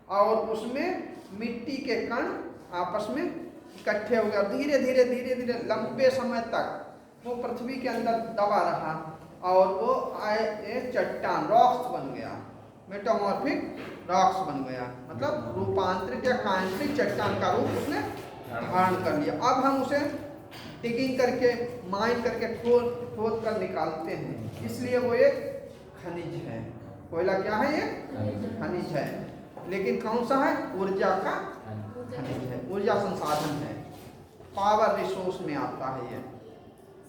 और उसमें मिट्टी के कण आपस में इकट्ठे हो गए और धीरे धीरे धीरे धीरे लंबे समय तक वो पृथ्वी के अंदर दबा रहा और वो एक चट्टान रॉक्स बन गया, मेटामॉर्फिक रॉक्स बन गया, मतलब रूपांतरित या कायांतरित चट्टान का रूप उसने धारण कर लिया। अब हम उसे डिगिंग करके माइन करके खोद कर निकालते हैं, इसलिए वो एक खनिज है। कोयला क्या है? ये खनिज है, लेकिन कौन सा है? ऊर्जा का खनिज है, ऊर्जा संसाधन है, पावर रिसोर्स में आता है ये।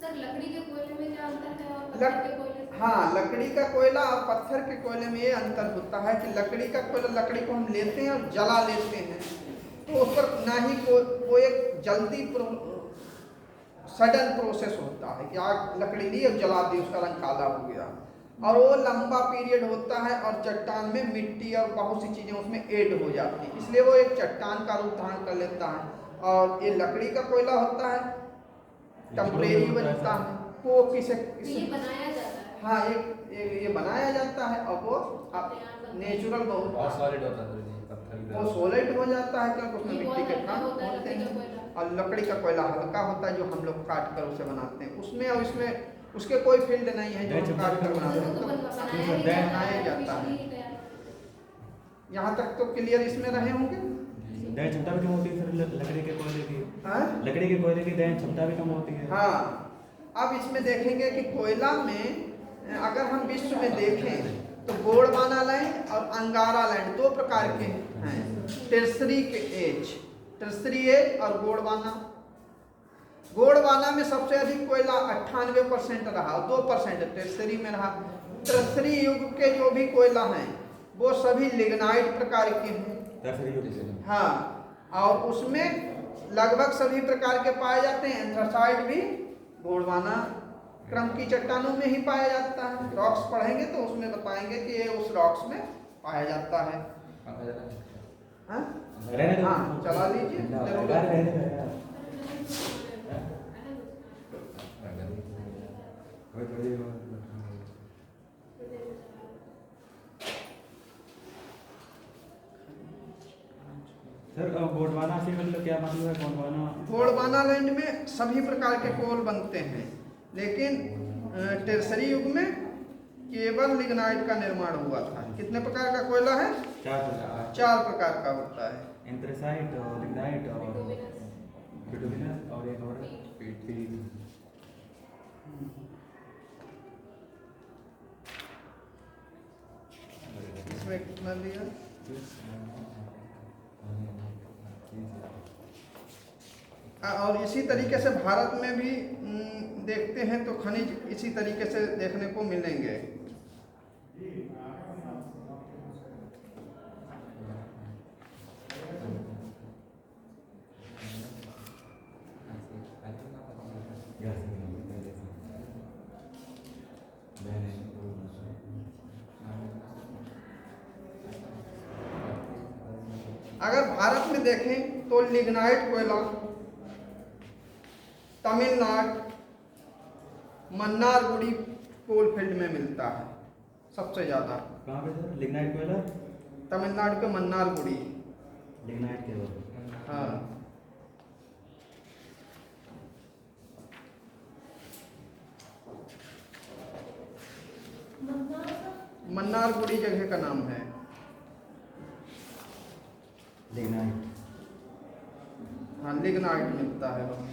सर लकड़ी के कोयले में क्या अंतर है और पत्थर के कोयले में? हाँ, लकड़ी का कोयला और पत्थर के कोयले में ये अंतर होता है कि लकड़ी का कोयला, लकड़ी को हम लेते हैं और जला लेते हैं तो उस पर ना ही वो एक जल्दी सडन प्रोसेस होता है कि आग लकड़ी ली और जला दी, उसका रंग काला हो गया, और वो लंबा पीरियड होता है और चट्टान में मिट्टी और बहुत सी चीज़ें उसमें ऐड हो जाती हैं, इसलिए वो एक चट्टान का रूप धारण कर लेता है। और ये लकड़ी का कोयला होता है, टेम्परेरी बनता है, वो किसे बनाया जाता है। हाँ, ये बनाया जाता है और वो नेचुरल बहुत सॉलिड होता है, वो सॉलिड हो जाता है क्योंकि उसमें मिट्टी के कण होते हैं। और लकड़ी का कोयला हल्का होता है जो हम लोग काट कर उसे बनाते हैं, उसमें और इसमें उसके कोई फील्ड नहीं है जो हम काट कर बनाते हैं, तो बनाया जाता है। यहाँ तक तो क्लियर इसमें रहे होंगे। दहन क्षमता भी कम होती है सर लकड़ी के कोयले की? हाँ, लकड़ी के कोयले की दहन क्षमता भी कम होती है। हाँ, अब इसमें देखेंगे कि कोयला में अगर हम विश्व में देखें तो गोंडवाना लैंड और अंगारा लैंड दो प्रकार के हैं, टर्सरी के एज, टर्सरी एज और गोंडवाना। गोंडवाना में सबसे अधिक कोयला 98% रहा और 2% टर्सरी में रहा। टर्सरी युग के जो भी कोयला हैं वो सभी लिग्नाइट प्रकार के हैं। हाँ, और उसमें लगभग सभी प्रकार के पाए जाते हैं। एंथ्रासाइट भी गोंडवाना क्रम की चट्टानों में ही पाया जाता है। रॉक्स पढ़ेंगे तो उसमें बताएंगे कि ये उस रॉक्स में पाया जाता है। हाँ, हाँ, चला लीजिए। सर गोंडवाना से मतलब क्या मतलब है? गोंडवाना लैंड में सभी प्रकार के कोल बनते हैं, लेकिन टर्सरी युग में केवल लिग्नाइट का निर्माण हुआ था। कितने प्रकार का कोयला है? 4 प्रकार का होता है। एंथ्रासाइट और लिग्नाइट और बिटुमिनस और एक और पीट। इसमें कितना लिया? और इसी तरीके से भारत में भी देखते हैं तो खनिज इसी तरीके से देखने को मिलेंगे। अगर भारत में देखें तो लिग्नाइट कोयला तमिलनाडु मन्नारगुड़ी कोल फील्ड में मिलता है सबसे ज़्यादा। कहाँ पे सर लिग्नाइट कोयला? तमिलनाडु के मन्नारगुड़ी। लिग्नाइट के? हाँ, मन्नारगुड़ी जगह का नाम है। लिग्नाइट? हाँ, लिग्नाइट मिलता है वहाँ।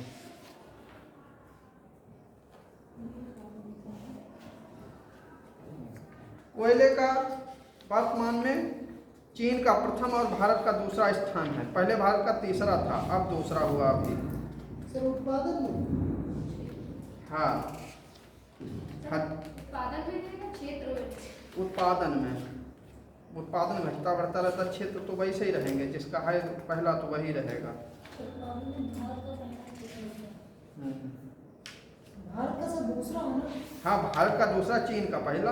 कोयले का वर्तमान में चीन का प्रथम और भारत का दूसरा स्थान है। पहले भारत का तीसरा था, अब दूसरा हुआ अभी। उत्पादन में? हाँ, उत्पादन में घटता बढ़ता रहता, क्षेत्र तो वैसे ही रहेंगे, जिसका है पहला तो वही रहेगा। भारत का सब दूसरा होना? हाँ, भारत का दूसरा, चीन का पहला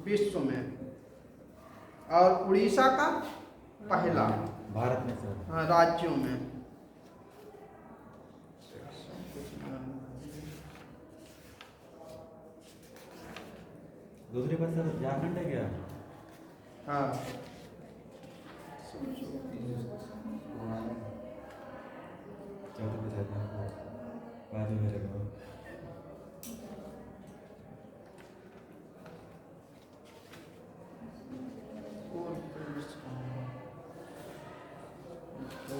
विश्व में, और उड़ीसा का पहला भारत में सर। हाँ, राज्यों में। दूसरे पर सर झारखंड है क्या? हाँ चौथे बता दें बाद में मेरे को और फिल्ड्स कहाँ हैं? तो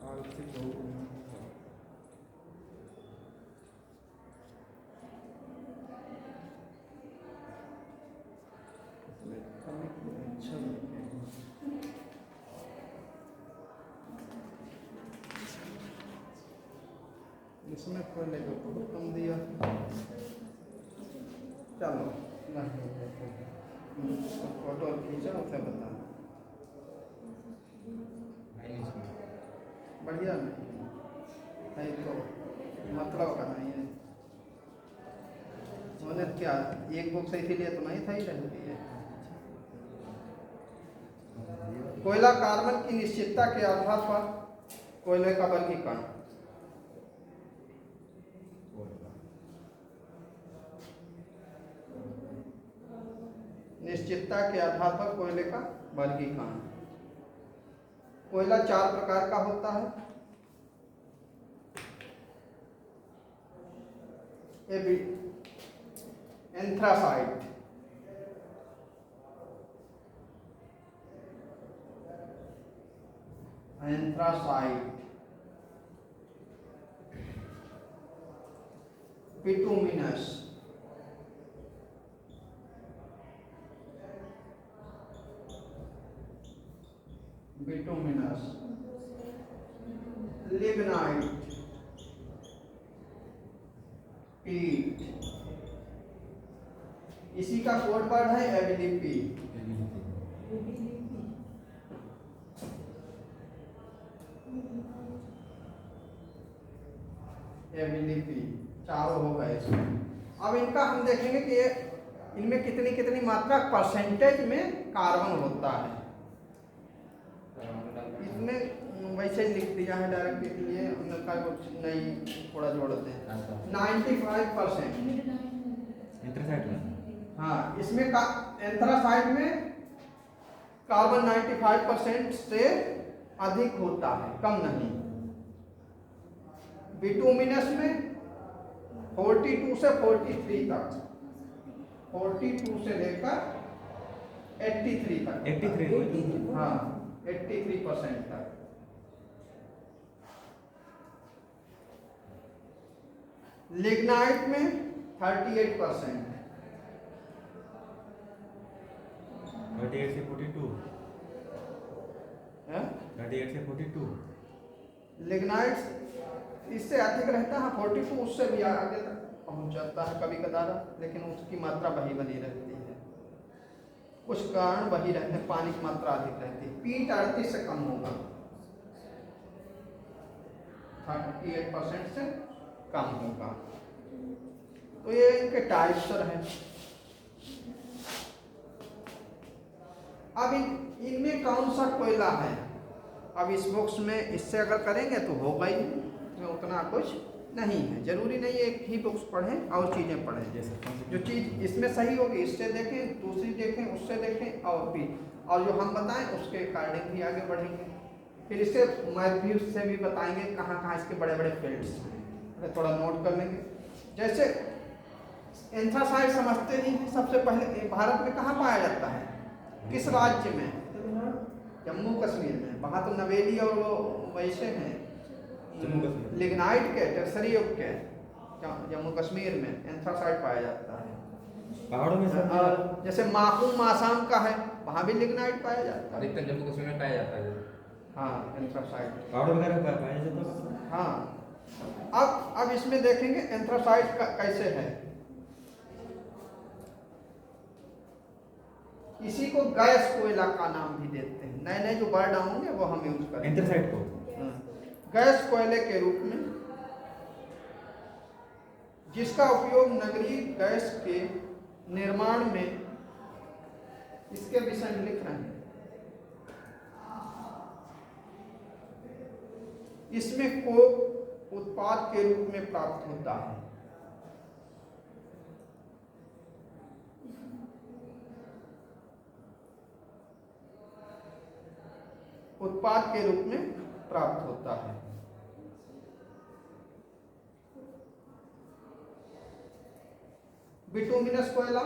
आर्थिक हो अच्छा इसमें खोलने को बहुत कम दिया। चलो फोटो खींचा उसे बता बढ़िया नहीं तो मतलब का नहीं है उन्होंने क्या एक बुक से इसीलिए तो नहीं था ही रहती है। कोयला कार्बन की निश्चितता के आधार पर कोयले का वर्गीकरण। निश्चितता के आधार पर कोयले का वर्गीकरण। कोयला 4 प्रकार का होता है। एंथ्रासाइट, बिटुमिनस, लिग्नाइट, पीट। इसी का कोड वर्ड है एबीडीपी। एबीडीपी चारों हो गए इसमें। अब इनका हम देखेंगे कि इनमें कितनी कितनी मात्रा परसेंटेज में कार्बन होता है। इसमें वैसे ही लिख दिया है डायरेक्ट, इसलिए उनका कुछ नहीं थोड़ा जोड़ते हैं। 95%। एंथ्रासाइट में हाँ इसमें का एंथ्रासाइट में कार्बन 95% से अधिक होता है, कम नहीं। बिटुमिनस में 42 से 43 तक, 42 से लेकर 83 तक। 83 हाँ 83% तक। लिग्नाइट में 38%। 38 से 42 है? 38 से 42 लिग्नाइट इससे अधिक रहता है, 42 उससे भी आगे तक पहुंच जाता है कभी कदार, लेकिन उसकी मात्रा वही बनी रहती है। कुछ कारण वही रहते हैं, पानी की मात्रा अधिक रहती है। पीट 38 से कम होगा, 38% से कम होगा। तो ये इनके टाइप्स हैं। अब इनमें कौन सा कोयला है, अब इस बॉक्स में इससे अगर करेंगे तो होगा ही, इसमें उतना कुछ नहीं है। जरूरी नहीं एक ही बुक्स पढ़ें और चीज़ें पढ़ें। जो चीज़ इसमें सही होगी इससे देखें, दूसरी देखें, उससे देखें, और जो हम बताएं उसके अकॉर्डिंग भी आगे बढ़ेंगे। फिर इससे मैथ्यू से भी बताएंगे कहाँ कहाँ इसके बड़े बड़े फील्ड्स हैं, थोड़ा नोट कर लेंगे। जैसे एंथ्रासाइट समझते ही हैं, सबसे पहले भारत में कहाँ पाया जाता है, किस राज्य में? जम्मू कश्मीर में। वहाँ तो नवेली और वो वैसे हैं लिग्नाइट के टर्सरी युग के, जम्मू कश्मीर में एंथ्रासाइट पाया जाता है। पहाड़ों में सब और जैसे माकूम आसाम का है, वहाँ भी लिग्नाइट पाया जाता है। अधिकतर जम्मू कश्मीर में पाया जाता है। हाँ एंथ्रासाइट। पहाड़ों वगैरह पाया जाता है। हाँ अब इसमें देखेंगे एंथ्रासाइट का कैसे है। इसी को गैस कोयला का नाम भी देते हैं। नए नए जो वर्ड आएंगे वो हम यूज करेंगे। एंथ्रासाइट को गैस कोयले के रूप में, जिसका उपयोग नगरीय गैस के निर्माण में, इसके विषय में लिख रहे हैं। इसमें कोक उत्पाद के रूप में प्राप्त होता है। उत्पाद के रूप में प्राप्त होता है। बिटुमिनस कोयला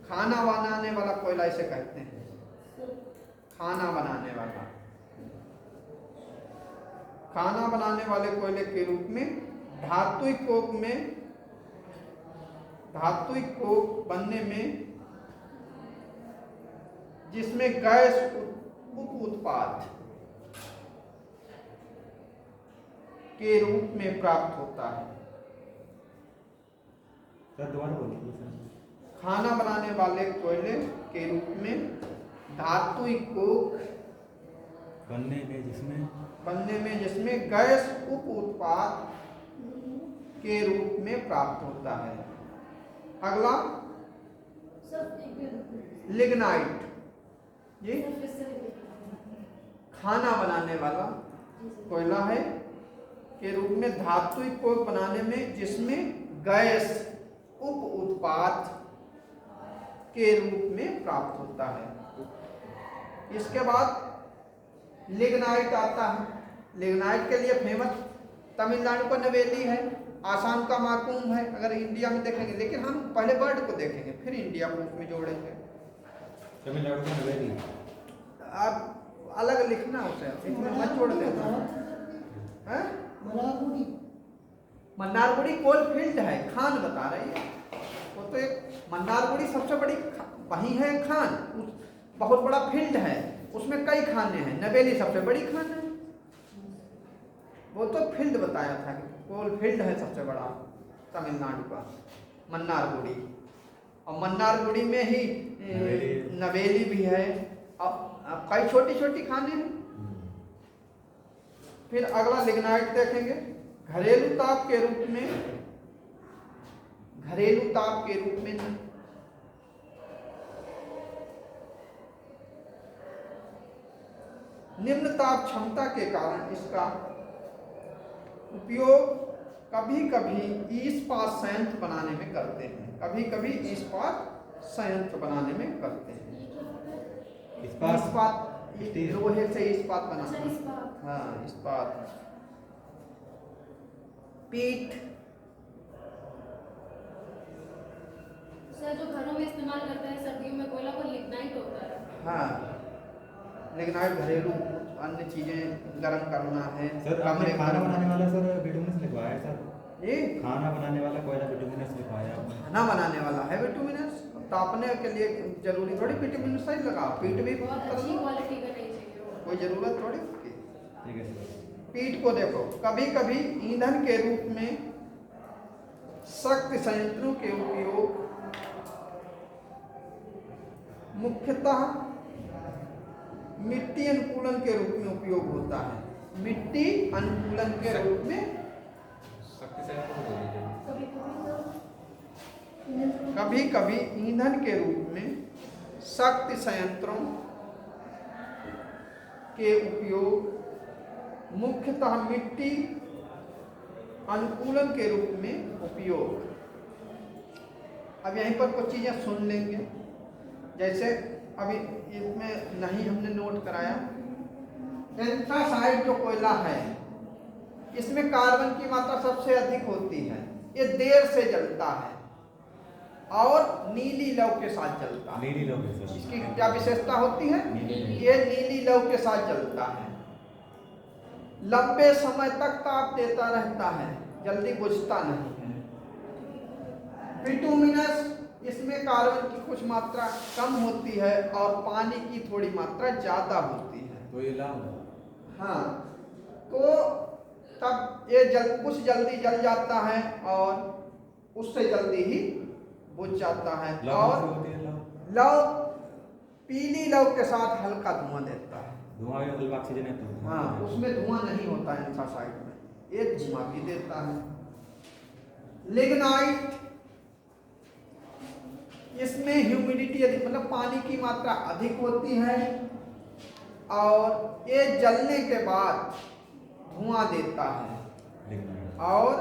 खाना बनाने वाला कोयला इसे कहते हैं, खाना बनाने वाला। खाना बनाने वाले कोयले के रूप में धात्विक कोक बनने में जिसमें गैस उप उत्पाद के रूप में प्राप्त होता है। सर दोबारा बोलिए सर। खाना बनाने वाले कोयले के रूप में धात्विक कोक बनने में जिसमें गैस उप उत्पाद के रूप में प्राप्त होता है। अगला लिग्नाइट, जी खाना बनाने वाला कोयला है के रूप में धात्विक कोक बनाने में जिसमें गैस उप उत्पाद के रूप में प्राप्त होता है। इसके बाद लिग्नाइट आता है। लिग्नाइट के लिए फेमस तमिलनाडु का नवेली है, आसाम का माकूम है, अगर इंडिया में देखेंगे, लेकिन हम पहले वर्ड को देखेंगे फिर इंडिया को उसमें जोड़ेंगे। तमिलनाडु का नवेली आप अलग लिखना उसे, इसमें मत जोड़ देना। हैं? मन्नारगुड़ी कोल फील्ड है, खान बता रही है वो तो। एक मन्नारगुड़ी सबसे बड़ी वही है खान, बहुत बड़ा फील्ड है, उसमें कई खाने हैं। नवेली सबसे बड़ी खान है, वो तो फील्ड बताया था कि कोल फील्ड है सबसे बड़ा तमिलनाडु का मन्नारगुड़ी। और मन्नारगुड़ी में ही नवेली भी है और कई छोटी छोटी खाने हैं। फिर अगला लिग्नाइट देखेंगे। घरेलू ताप के रूप में निम्न ताप क्षमता के कारण इसका उपयोग कभी कभी इस्पात संयंत्र बनाने में करते हैं। इस्पात लोहे से इस्पात बनाना। हाँ, इस्पात। पीठ सर जो घरों में इस्तेमाल करते हैं सर्दियों में कोयला को लिग्नाइट होता है। हाँ, लिग्नाइट घरेलू अन्य चीजें गर्म करना है। सर आपने खाना बनाने वाला सर बिटुमिनस लिखवाया है सर। ये खाना बनाने वाला कोयला बिटुमिनस लिखवाया है। खाना बनाने वाला है बिटुमिनस, तापने के लिए जरूरी थोड़ी बिटुमिनस ही लगा। पीठ भी बहुत अच्छी क्वालिटी का नहीं चाहिए वो। कोई जरूरत थोड़ी उसकी। ठीक है सर। पीठ को देखो, कभी कभी ईंधन के रूप में शक्ति संयंत्रों के उपयोग मुख्यतः मिट्टी अनुकूलन के रूप में उपयोग होता है। मिट्टी अनुकूलन के रूप में कभी कभी ईंधन के रूप में शक्ति संयंत्रों के उपयोग मुख्यतः मिट्टी अनुकूलन के रूप में उपयोग। अब यहीं पर कुछ चीजें सुन लेंगे, जैसे अभी इसमें नहीं हमने नोट कराया। एंथ्रासाइट जो कोयला है इसमें कार्बन की मात्रा सबसे अधिक होती है। ये देर से जलता है और नीली लौ के साथ जलता है। नीली लौ के साथ। इसकी क्या विशेषता होती है? ये नीली लौ के साथ जलता है, लंबे समय तक ताप देता रहता है, जल्दी बुझता नहीं है। बिटुमिनस, इसमें कार्बन की कुछ मात्रा कम होती है और पानी की थोड़ी मात्रा ज्यादा होती है। तो ये लाभ। हाँ, तो तब ये कुछ जल्दी जल जाता है और उससे जल्दी ही बुझ जाता है। और लौ पीली लौ के साथ हल्का धुआं देता है। धुआं या हल्का ऑक्सीजन है तो। हाँ, उसमें धुआं नहीं होता है एंथ्रासाइट में, ये धुआं भी देता है। लिग्नाइट, इसमें ह्यूमिडिटी अधिक, मतलब पानी की मात्रा अधिक होती है और ये जलने के बाद धुआं देता है और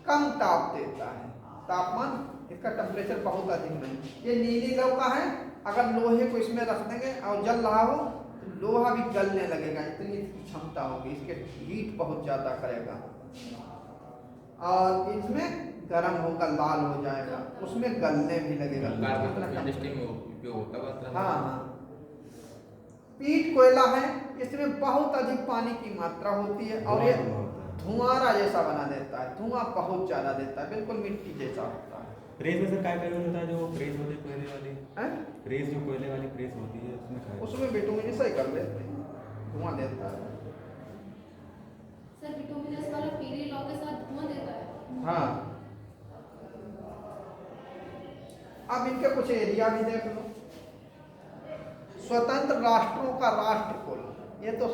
कम ताप देता है। तापमान इसका टेम्परेचर बहुत अधिक नहीं। ये नीली लौ का है, अगर लोहे को इसमें रख देंगे और जल रहा हो तो लोहा भी गलने लगेगा, इतनी इसकी क्षमता होगी, इसके हीट बहुत ज़्यादा करेगा और इसमें गर्म होगा, लाल हो जाएगा, उसमें गलने भी लगेगा। हाँ हाँ, पीट कोयला है, इसमें बहुत अधिक पानी की मात्रा होती है और ये धुआंरा जैसा बना देता है, धुआं बहुत ज़्यादा देता है, बिल्कुल मिट्टी जैसा होता है। प्रेस में सर क्या यूज होता है? जो प्रेस होती है कोयले वाली, हैं? प्रेस जो कोयले वाली प्रेस होती है उसमें क्या है? उसमें बिटुमिनस ही कर लेते हैं, धुआं देता है। सर बिटुमिनस वाला पीली लौ के साथ धुआं देता है। हाँ, अब इनके कुछ एरिया भी देख लो। स्वतंत्र राष्ट्रों का राष्ट्रकुल, ये तो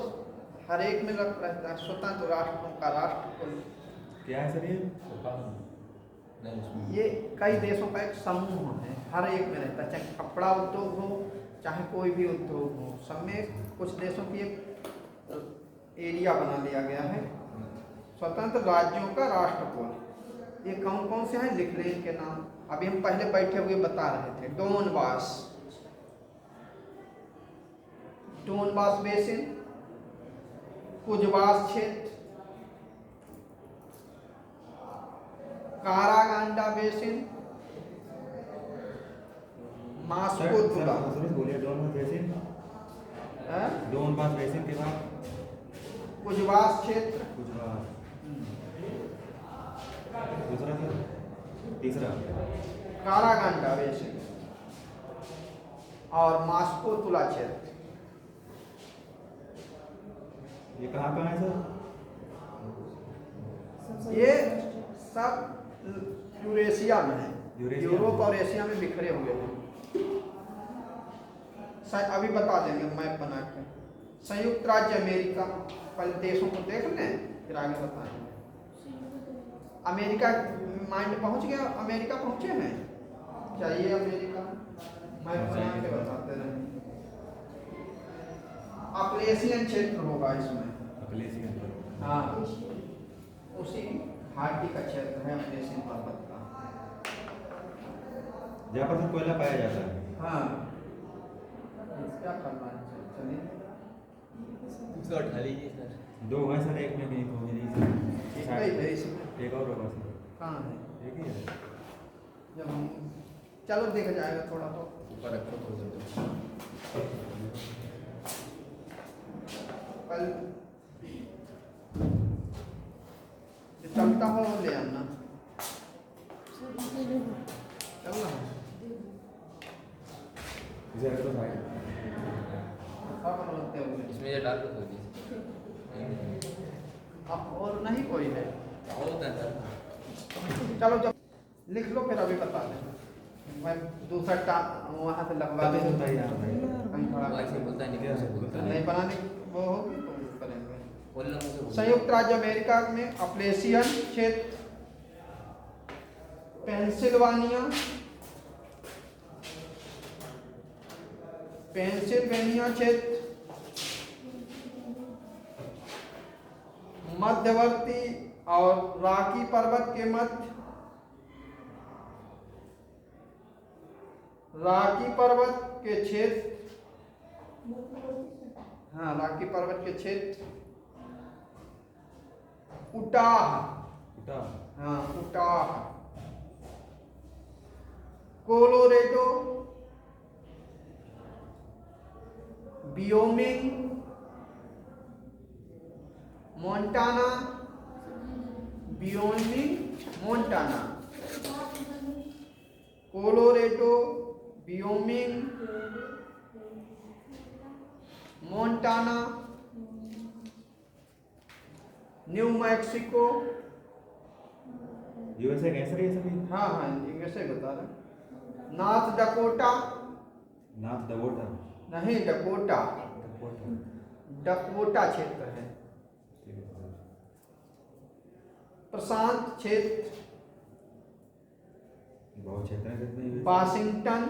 हर एक में रहता है। स्वतंत्र राष्ट्रों का राष्ट्रकुल क्या है सर ये कई देशों का एक समूह है, हर एक में रहता है, चाहे कपड़ा उद्योग हो चाहे कोई भी उद्योग हो, सब में कुछ देशों की एक एरिया बना लिया गया है। स्वतंत्र राज्यों का राष्ट्रकुल ये कौन कौन से हैं, लिख लें इनके नाम। अभी हम पहले बैठे हुए बता रहे थे। डोनबास, डोनबास बेसिन, कुजबास क्षेत्र, कारागांडा बेसिन, मास्को तुला, बोलिए डोनबास बेसिन, डोनबास बेसिन के बाद कुजबास क्षेत्र, कुजबास, दूसरा सर, तीसरा कारागांडा बेसिन और मास्को तुला क्षेत्र। ये कहाँ है सर? ये सब यूरेशिया में है, यूरेशिया यूरोप में। और एशिया में बिखरे हुए हैं। अभी बता देंगे मैप बना के। संयुक्त राज्य अमेरिका, पहले देशों को देख लें फिर आगे बताएंगे। अमेरिका माइंड पहुंच गया, अमेरिका पहुंचे हैं, चाहिए अमेरिका, मैप बना के बताते रहेंगे। अपलेशियन क्षेत्र होगा इसमें, अपलेशियन, हाँ उसी घाटी का क्षेत्र है अपलेशियन पर्वत का, जहाँ पर कोयला पाया जाता है। हाँ क्या करना है, चलिए उठा लीजिए सर। दो है सर, एक में कहीं हो नहीं सर। एक ही है इसमें, एक और होगा सर। कहाँ है? एक ही है। जब हम चलो देखा जाएगा थोड़ा तो। ऊपर रखो तो कल जो चलता हो वो ले आना, चल रहा है इसे रख दो साइड। सब बनते हुए इसमें ये डाल दो थोड़ी। अब और नहीं कोई है, होता है सर। चलो जब लिख लो फिर अभी बता दें। मैं दूसरा वहाँ से लगवा तो दें, बताइए आप भाई। कहीं थोड़ा वैसे बोलता नहीं क्या सर बोलता नहीं बनाने वो होगी तो करेंगे। बोल लो मुझे। संयुक्त राज्य अमेरिका में अपलेशियन क्षेत्र, पेंसिल्वानिया, पेंसिल्वेनिया क्षेत्र, मध्यवर्ती और रॉकी पर्वत के मध्य, रॉकी पर्वत के क्षेत्र, हाँ रॉकी पर्वत के क्षेत्र, उटाह, उठा। हाँ Utah, Colorado, Wyoming, Montana, Wyoming, Montana, Colorado, Wyoming, Montana, New Mexico, USA कैसे रही सभी? हाँ हाँ इंग्लिश ही बता रहे, नॉर्थ डकोटा, नाथ डकोटा। नहीं डकोटा, डकोटा। डकोटा क्षेत्र है, ठीक है सर। प्रशांत क्षेत्र, बहुत क्षेत्र है कितने यूएसए? वाशिंगटन,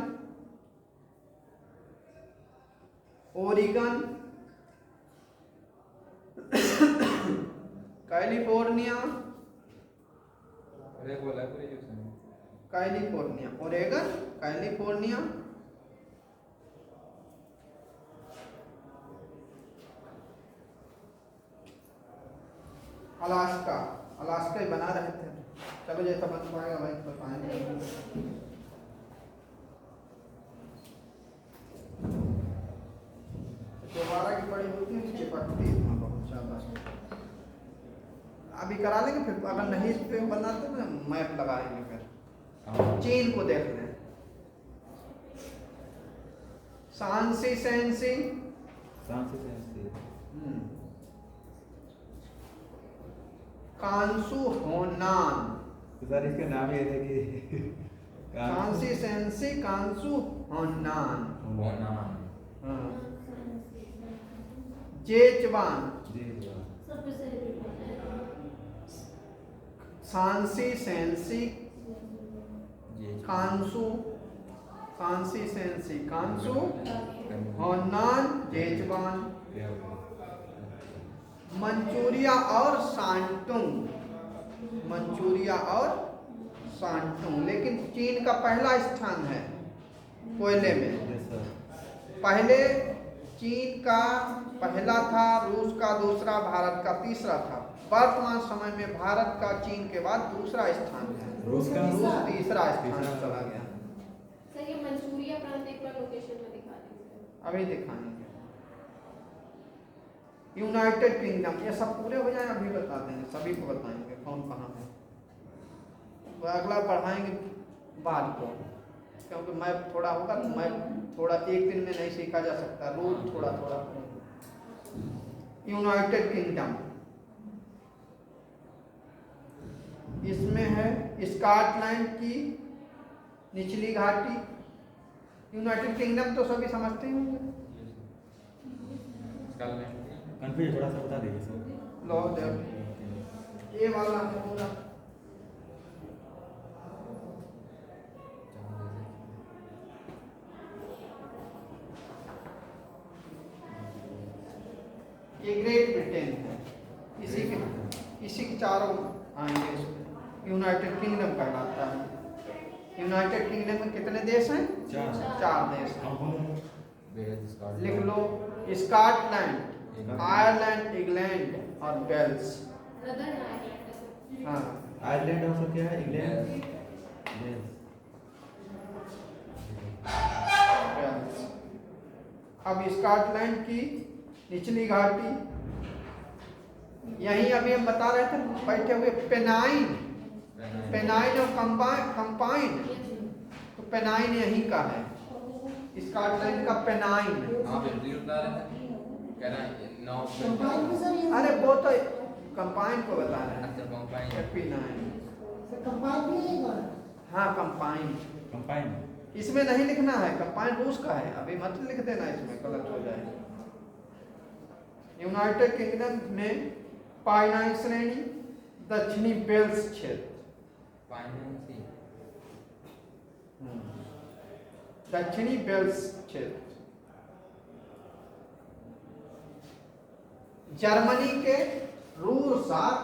ओरिगन, कैलिफोर्निया, अरे बोला पूरी जो सुनी California, Oregon, California, Alaska. Alaska ही बना रहे थे। चलो जैसा बन पाएगा भाई बताएंगे। दोबारा की पड़ी होती है, चिपकती है वहाँ बहुत ज़्यादा। अभी करा लेंगे, फिर अगर नहीं इस पे बनाते ना मैप लगाएंगे फिर। चीन को देख लें। सांसी सेंसी, कांसू होनान, तो सर इसके नाम ये थे कि सांसी सेंसी कांसू होनान, हाँ। जेचवान, सब फिर से repeat करना है। सांसी सेंसी कांसू, सांसी सेंसी कांसू होनान, जेचवान, मंचूरिया और सांटुंग, मंचूरिया और सांटुंग। लेकिन चीन का पहला स्थान है कोयले में। पहले चीन का पहला था, रूस का दूसरा, भारत का तीसरा था। वर्तमान समय में भारत का चीन के बाद दूसरा स्थान है। रूस का तीसरा स्थान चला गया। सर ये मंचूरिया प्रांत एक बार लोकेशन में दिखा दीजिए। अभी दिखाएंगे। यूनाइटेड किंगडम, ये सब पूरे हो जाए अभी बता देंगे, सभी को बताएंगे कौन कहाँ है। तो अगला पढ़ाएंगे बाद को, क्योंकि मैप थोड़ा होगा तो मैप थोड़ा एक दिन में नहीं सीखा जा सकता, रोज थोड़ा थोड़ा। यूनाइटेड किंगडम, इसमें है स्कॉटलैंड की निचली घाटी। यूनाइटेड किंगडम तो सभी समझते ही होंगे। कंफ्यूज थोड़ा सा बता दीजिए सर। लो देव, ये वाला है पूरा। ये ग्रेट ब्रिटेन है, इसी के चारों आएंगे। यूनाइटेड किंगडम कहलाता है। यूनाइटेड किंगडम में कितने देश हैं? चार देश हैं। लिख लो, स्कॉटलैंड, आयरलैंड, इंग्लैंड और वेल्स। नदर आइलैंड। हाँ, आयरलैंड और सब क्या है? England, Wales. अब स्कॉटलैंड की निचली घाटी, यही अभी हम बता रहे थे बैठे हुए, पेनाइन, पेनाइन और कंपाइन। तो पेनाइन यहीं का है, स्कॉटलैंड का पेनाइन। कंपाइन में सर ये अरे वो तो कंपाइन को बता रहे हैं, पेनाइन। सर कंपाइन भी नहीं बना। हाँ, कंपाइन। कंपाइन इसमें नहीं लिखना है, कंपाइन रूस का है, अभी मत लिख देना, इसमें गलत हो जाएगा। यूनाइटेड किंगडम में पाइनाइन श्रेणी, दक्षिणी वेल्स क्षेत्र, दक्षिणी वेल्स क्षेत्र, जर्मनी के रूर सात,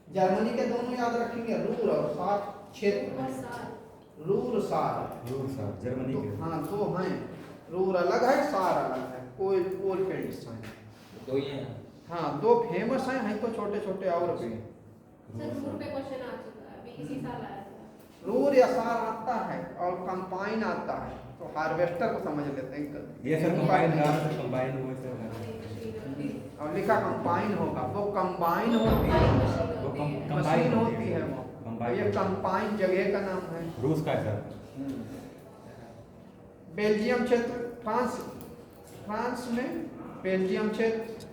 जर्मनी के दोनों याद रखेंगे, रूर और सात क्षेत्र हैं। रूर सार, जर्मनी के। हाँ दो हैं, रूर अलग है, सार अलग है। कोई फील्ड्स हैं, दो ही हैं। हाँ दो फेमस हैं तो छोटे छोटे और भी। सर रूट पे क्वेश्चन आ चुका है, अभी इसी साल आया था। रूर या सार आता है और कंपाइन आता है, तो हार्वेस्टर को समझ लेते हैं। ये सर कंबाइन रहा, सर कंबाइन हुआ सर। और लिखा कंपाइन होगा, वो कंबाइन होती है, वो मशीन कंबाइन होती है वो। तो ये कंपाइन जगह का नाम है। रूस का है सर। बेल्जियम क्षेत्र, फ्रांस, फ्रांस में बेल्जियम क्षेत्र,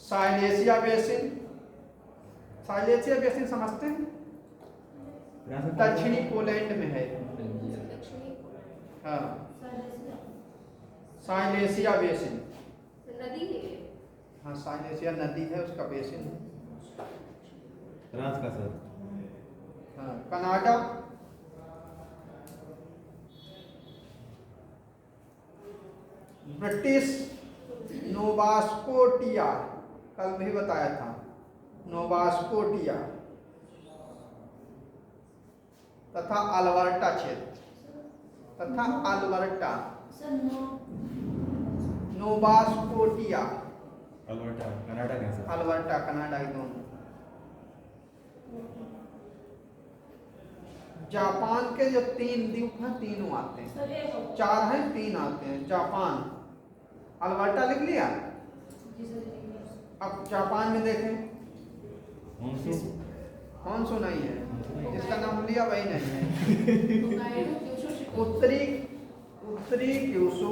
साइलेसिया बेसिन, साइलेसिया बेसिन समझते हैं? दक्षिणी पोलैंड में है। हाँ, साइलेसिया बेसिन, नदी है। हाँ साइलेसिया नदी है, उसका बेसिन है। फ्रांस का सर। हाँ, कनाडा, ब्रिटिश नोवास्कोटिया, कल भी बताया था, नोवास्कोटिया तथा अल्बर्टा क्षेत्र तथा अल्बर्टा, नोवास्कोटिया, अल्बर्टा कनाडा कैसा? अल्बर्टा कनाडा के दोनों। जापान के जो 3 द्वीप हैं तीनों आते हैं, 4 हैं 3 आते हैं। जापान, अल्बर्टा लिख लिया। अब जापान में देखें, होन्शु होन्शु नहीं है, जिसका नाम लिया वही नहीं है। उत्तरी क्यूशु,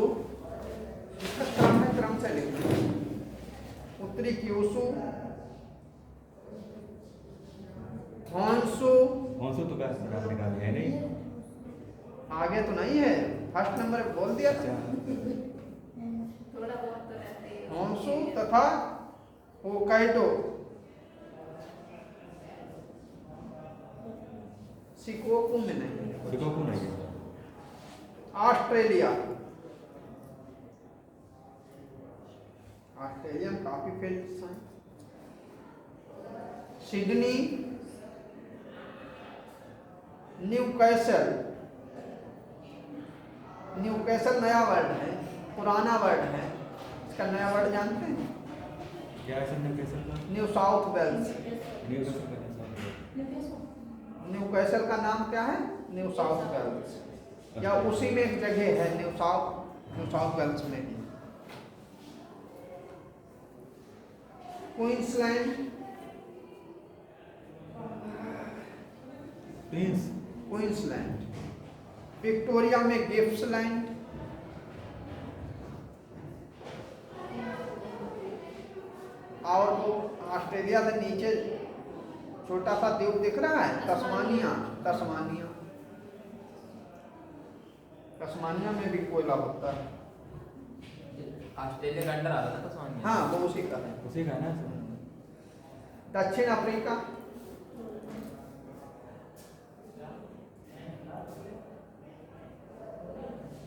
इसका क्रम है, क्रम से लिखते हैं। उत्तरी क्यूशु, होन्शु, होन्शु तो कैसे आपने कहा है नहीं? आगे तो नहीं है, फर्स्ट नंबर पे बोल दिया था। थोड़ा बहुत तो रहते हैं। होन्शु तथा होकाइडो, शिकोकू में नहीं है। शिकोकू नहीं है। ऑस्ट्रेलिया, ऑस्ट्रेलिया में काफी फील्ड्स हैं। सिडनी, न्यूकैसल, न्यूकैसल नया वर्ड है, पुराना वर्ड है, इसका नया वर्ड जानते हैं? क्या है सर न्यूकैसल का? New South Wales. न्यूकैसल का कैसा? न्यूकैसल का नाम क्या है? न्यू साउथ वेल्स, या उसी में एक जगह है न्यू साउथ वेल्स में ही। Queensland, Queensland. विक्टोरिया में गिप्सलैंड। और वो ऑस्ट्रेलिया से नीचे छोटा सा द्वीप दिख रहा है, तस्मानिया, तस्मानिया। तस्मानिया में भी कोयला होता है। ऑस्ट्रेलिया का अंडर आ रहा था तस्मानिया। हाँ, वो उसी का है। उसी का है ना सर? दक्षिण अफ्रीका,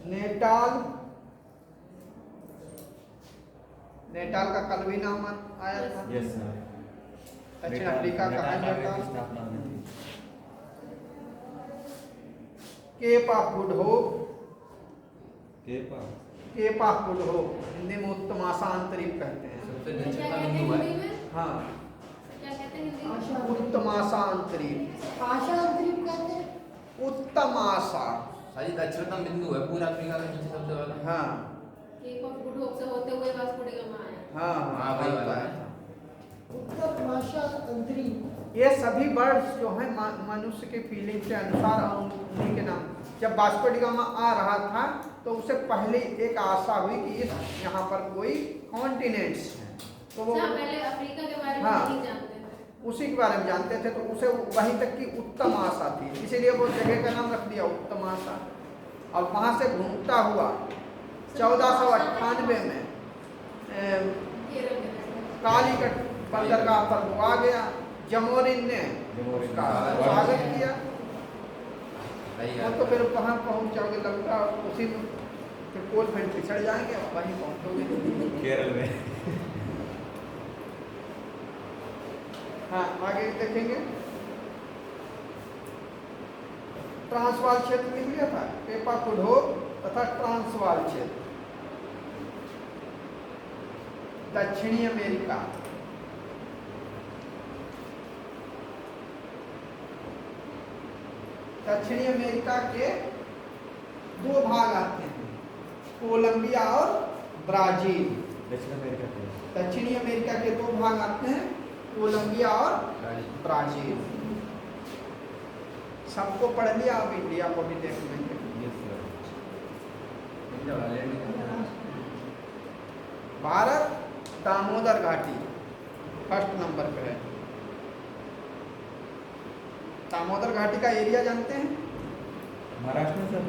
नेटाल, नेटाल का कल भी नाम आया था। Yes sir. दक्षिण अफ्रीका का है नेटाल नेटाल। की स्थापना हुई थी। Cape of Good Hope, Cape of Good Hope Hindi में उत्तमाशांतरीप कहते हैं। सबसे क्या नीचे का कहते हैं बिंदु हिंदी है। में? हाँ, क्या कहते हैं हिंदी में? आशा उत्तमाशांतरीप, आशा अंतरिप कहते हैं। उत्तमाशा। सारी दक्षिणतम बिंदु है पूरा अफ्रीका का नीचे सबसे वाला। हाँ केप ऑफ गुड होप से होते हुए वास्को डी गामा आया। हाँ हाँ वही वाला है। है। उत्तर आशा अंतरिप। ये सभी वर्ड्स जो हैं मनुष्य के फीलिंग के अनुसार और उन्हीं के नाम। जब वास्को डी गामा आ रहा था तो उसे पहले एक आशा हुई कि इस यहाँ पर कोई कॉन्टिनेंट्स हैं, तो वो अच्छा, पहले अफ्रीका के बारे में हाँ। नहीं जानते थे। उसी के बारे में जानते थे, तो उसे वहीं तक की उत्तम आशा थी, इसीलिए वो जगह का नाम रख दिया उत्तम आशा। और वहाँ से घूमता हुआ 1498 में केरल में। कालीकट बंदरगाह पर वो आ गया। जमोरिन ने जमोरिन उसका ने स्वागत किया। सही वो है। तो फिर वहाँ पहुँच लगता उसी में फिर कोल फिर पिछड़ जाएंगे और वहीं पहुँचोगे। केरल में। हाँ, आगे देखेंगे। ट्रांसवाल क्षेत्र लिख लिया था, पेपा कुडो तथा ट्रांसवाल क्षेत्र। दक्षिणी अमेरिका, दक्षिणी अमेरिका के 2 भाग आते हैं, कोलंबिया और ब्राजील। दक्षिण अमेरिका के। दक्षिणी अमेरिका के 2 भाग आते हैं, कोलंबिया और ब्राजील। सबको पढ़ लिया, अब इंडिया को भी देख लेंगे। Yes sir. भारत दामोदर घाटी फर्स्ट नंबर पे है। दामोदर घाटी का एरिया जानते हैं? महाराष्ट्र में सर।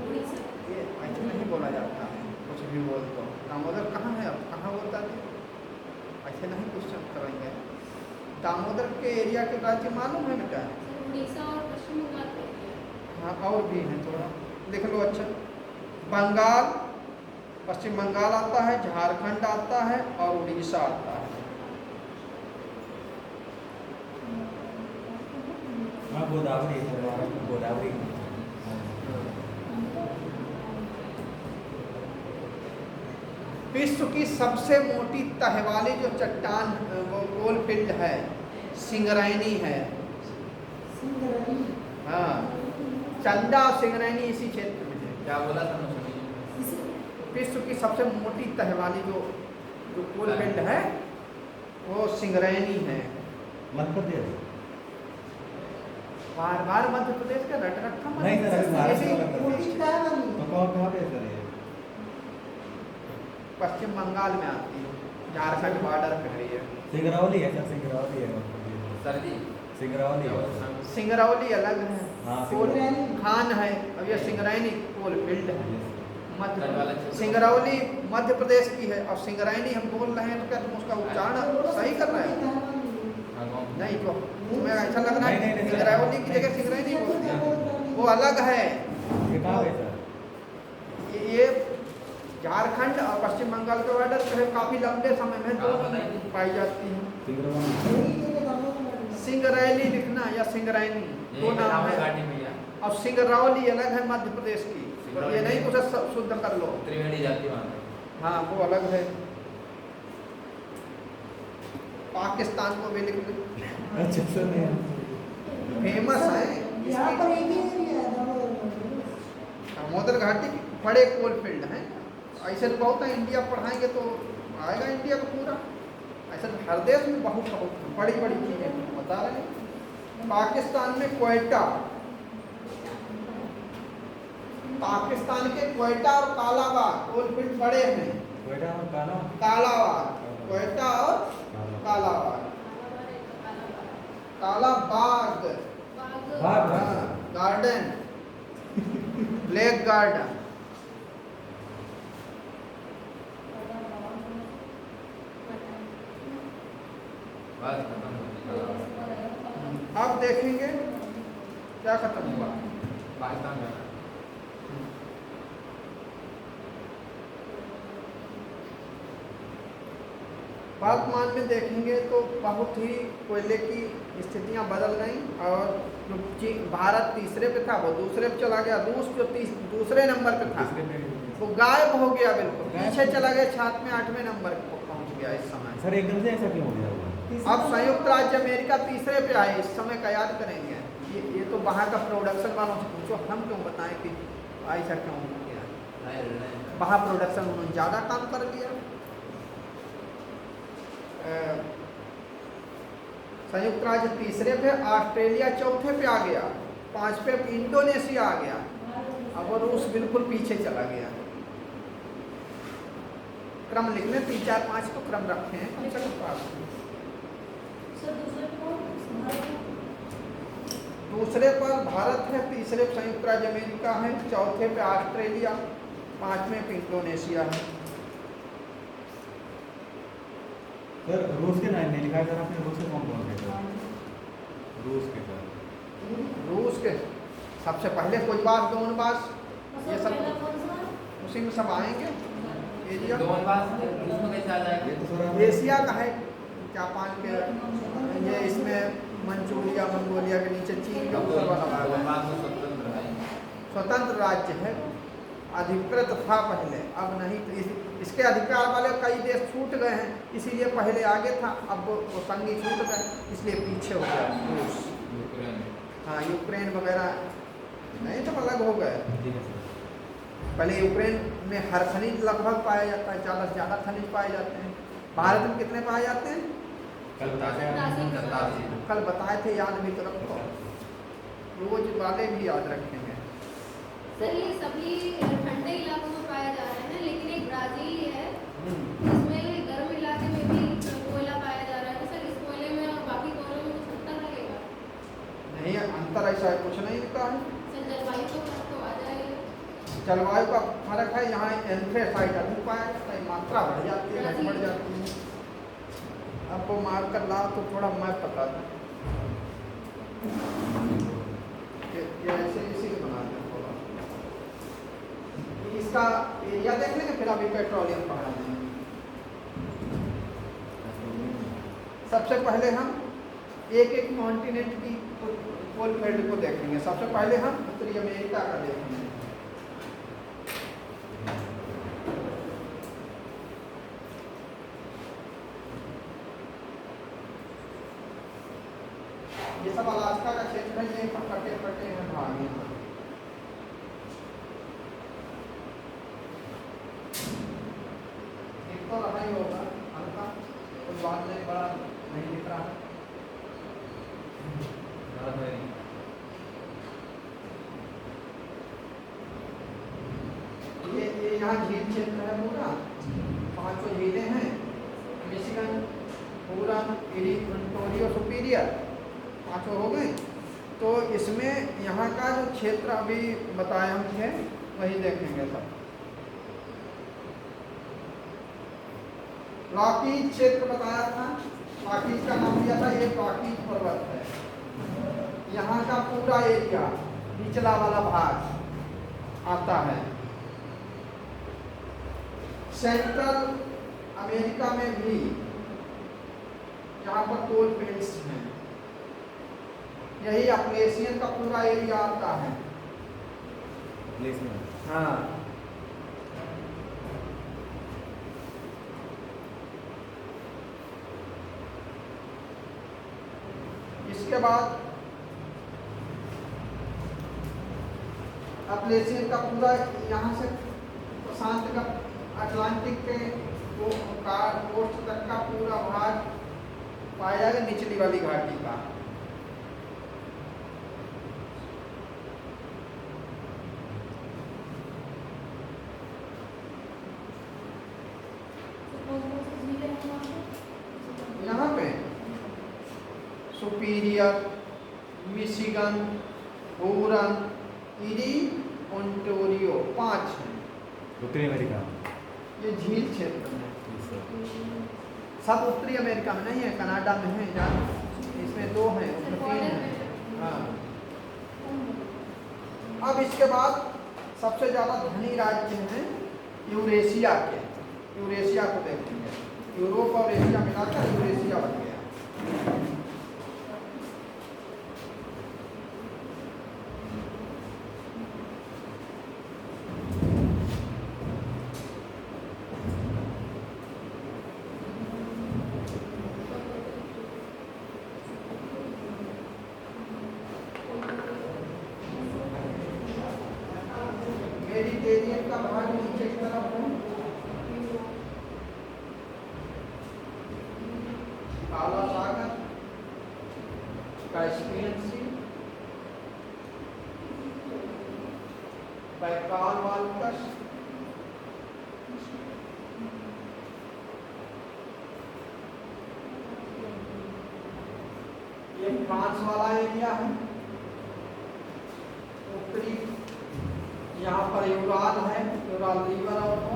उड़ीसा। ये ऐसे नहीं बोला जाता है, कुछ भी बोल दो। दामोदर कहाँ है, अब कहाँ बोलता है, ऐसे नहीं क्वेश्चन करेंगे। दामोदर के एरिया के राज्य मालूम है बेटा? उड़ीसा और पश्चिम बंगाल में है। हाँ, और भी हैं, थोड़ा लिख लो। अच्छा, बंगाल, पश्चिम बंगाल आता है, झारखंड आता है और उड़ीसा आता है। हाँ गोदावरी गोदावरी। विश्व की सबसे मोटी तह वाली जो चट्टान वो कोलफील्ड है, सिंगरैनी है। सिंगरैनी। हाँ, चंदा और सिंगरैनी इसी क्षेत्र में है। क्या बोला था मैं सुनिए। विश्व की सबसे मोटी तह वाली जो कोलफील्ड है वो सिंगरैनी है। मध्य प्रदेश। बार बार मध्य प्रदेश का रट रखा नहीं सर, अभी महाराष्ट्र ऐसे ही वाला कर मोटी तह वाली। तो कहाँ पे है सर ये? पश्चिम बंगाल में आती है, झारखंड बॉर्डर पे है ये। सिंगरौली है सर, सिंगरौली है। सर जी सिंगरौली है। सिंगरौली अलग है, हाँ, कोल सिंगरैनी। खान है, अब ये सिंगरैनी कोलफील्ड है। कल वाला मध्य क्षेत्र। सिंगरौली मध्य प्रदेश की है और सिंगरैनी हम बोल रहे हैं तो क्या तुम उसका उच्चारण सही कर रहे हैं? हाँ, गाँव। नहीं तो तुम्हें ऐसा लग रहा नहीं, नहीं, है नहीं, सिंगरौली की जगह सिंगरैनी बोलते हैं, वो अलग है। ये कहाँ पे सर? ये झारखंड और पश्चिम बंगाल के बॉर्डर पे है, काफी लंबे समय में हाँ, बताइए। पाई जाती है। सिंगरौली। सिंगरैली लिखना या सिंगरैनी दो नाम है। घाटी में या और सिंगरौली अलग है मध्य प्रदेश की, तो ये नहीं कुछ शुद्ध कर लो। त्रिवेणी जाति वहाँ पे। हाँ वो अलग है। पाकिस्तान को भी लिख लो, अच्छा सर नहीं। फेमस है यहाँ पर इसकी एक ही एरिया है दामोदर। दामोदर घाटी की बड़े कोलफील्ड हैं। ऐसे तो बहुत है, इंडिया पढ़ाएंगे तो आएगा इंडिया को पूरा। ऐसे तो हर देश में बहुत बहुत बड़ी बड़ी चीज़ें बता रहे हैं। पाकिस्तान में क्वेटा, पाकिस्तान के क्वेटा और कालाबाग कोलफील्ड बड़े हैं। कोयटा और काला। कालाबाग, क्वेटा और कालाबाग। कालाबाग बाग। हाँ, गार्डन, ब्लैक गार्डन। बस खत्म हो गया। अब देखेंगे क्या खत्म हुआ। पाकिस्तान में वर्तमान में देखेंगे तो बहुत ही कोयले की स्थितियां बदल गई और जो भारत तीसरे पे था वो दूसरे पे चला गया। रूस जो दूसरे नंबर पे था वो गायब हो गया, बिल्कुल पीछे चला गया, 7वें 8वें नंबर पर पहुंच गया इस समय। सर एकदम से ऐसा क्यों हो गया हुआ? अब संयुक्त राज्य अमेरिका तीसरे पे आए, इस समय का याद करेंगे। ये तो वहाँ का प्रोडक्शन वालों से पूछो, हम क्यों बताएं कि ऐसा क्यों हो गया। वहाँ प्रोडक्शन उन्होंने ज़्यादा काम कर लिया। संयुक्त राज्य तीसरे पे, ऑस्ट्रेलिया चौथे पे आ गया, 5 पे इंडोनेशिया आ गया, अब वो रूस बिल्कुल पीछे चला गया। क्रम लिखने 3 4 5 तो क्रम रखे हैं कम से कम पास। दूसरे पर भारत है, तीसरे पे संयुक्त राज्य अमेरिका है, चौथे पे ऑस्ट्रेलिया, 5वें पे इंडोनेशिया है। सर रूस के नाम नहीं लिखा है सर आपने? रूस के कौन कौन से सर? रूस के सर, रूस के सबसे पहले कोईबास, दोनबास, ये सब उसी में सब आएंगे। एरिया दोनों बात रूस में कैसे आ जाएगा? ये तो सर आप एशिया का है, जापान के, ये इसमें मंचूरिया मंगोलिया के नीचे चीन का ऊपर वाला भाग है। बात तो स्वतंत्र है। स्वतंत्र राज्य है, अधिकृत था पहले, अब नहीं। तो इसके अधिकार वाले कई देश छूट गए हैं, इसीलिए पहले आगे था, अब वो संगी छूट गए, इसलिए पीछे हो गया रूस। यूक्रेन। हाँ, यूक्रेन वगैरह नहीं तो अलग हो गए। ठीक है सर। पहले यूक्रेन में हर खनिज लगभग पाया जाता है, ज़्यादा से ज़्यादा खनिज पाए जाते हैं। भारत में कितने पाए जाते हैं? कल बताते हैं। कल बताए थे, याद भी तो रखो, रोज वाले भी याद रखेंगे। सर ये सभी ठंडे इलाकों में पाए जा रहे हैं, लेकिन एक ब्राजील है जिसमें गर्म इलाके में भी कोयला पाया जा रहा है। तो सर इस कोयले में और बाकी कोयलों में कुछ अंतर लगेगा? नहीं, अंतर ऐसा कुछ नहीं होता है। सर जलवायु का फर्क तो आ जाएगा। जलवायु का फर्क है, यहाँ एंथ्रेसाइट अधिक पाया जाता है, मात्रा बढ़ जाती है, घट बढ़ जाती है। अब वो मार कर ला तो थोड़ा मैं पता था ये ऐसे इसी को बनाते हैं थोड़ा। इसका एरिया देख लेंगे, फिर अभी पेट्रोलियम पढ़ा देंगे। सबसे पहले हम एक एक कॉन्टिनेंट की कोल फील्ड को देखेंगे। सबसे पहले हम उत्तरी अमेरिका का देखेंगे। ये सब अलास्का का क्षेत्र है, ये कटे कटे हैं भाग यहाँ। एक तो रहा ही होगा हल्का, कोई बात नहीं, बड़ा नहीं दिख रहा है। ये यहाँ झील क्षेत्र है पूरा, 5 झीलें हैं, Michigan, Huron, eri, Ontario, superior, 5 हो गए। तो इसमें यहाँ का जो क्षेत्र अभी बताया हम थे वही देखेंगे सब। रॉकीज क्षेत्र बताया था, रॉकीज का नाम दिया था, ये रॉकीज पर्वत है। यहाँ का पूरा एरिया निचला वाला भाग आता है। सेंट्रल अमेरिका में भी यहाँ पर कोल फील्ड्स हैं, यही अपलेशियन का पूरा एरिया आता है। हाँ, इसके बाद अपलेशियन का पूरा यहाँ से प्रशांत का अटलांटिक के कोस्ट तक का पूरा भाग पाया जाएगा, निचली वाली घाटी का। यहाँ पे superior, Michigan, Huron, eri, Ontario 5 हैं। उत्तरी अमेरिका ये झील क्षेत्र है, सब उत्तरी अमेरिका में नहीं है, कनाडा में है यार, इसमें 2 हैं, उसमें 3 हैं। हाँ, अब इसके बाद सबसे ज़्यादा धनी राज्य हैं यूरेशिया के। यूरेशिया को देखेंगे, यूरोप और एशिया मिलाकर यूरेशिया बन गया। मेडिटेरियन का भाग नीचे की तरफ है, काला सागर, कैस्पियन सी, बैकाल वाल्कस, ये फ्रांस वाला एरिया है। उत्तरी यहाँ पर यूराल है, यूराल रिवर और तो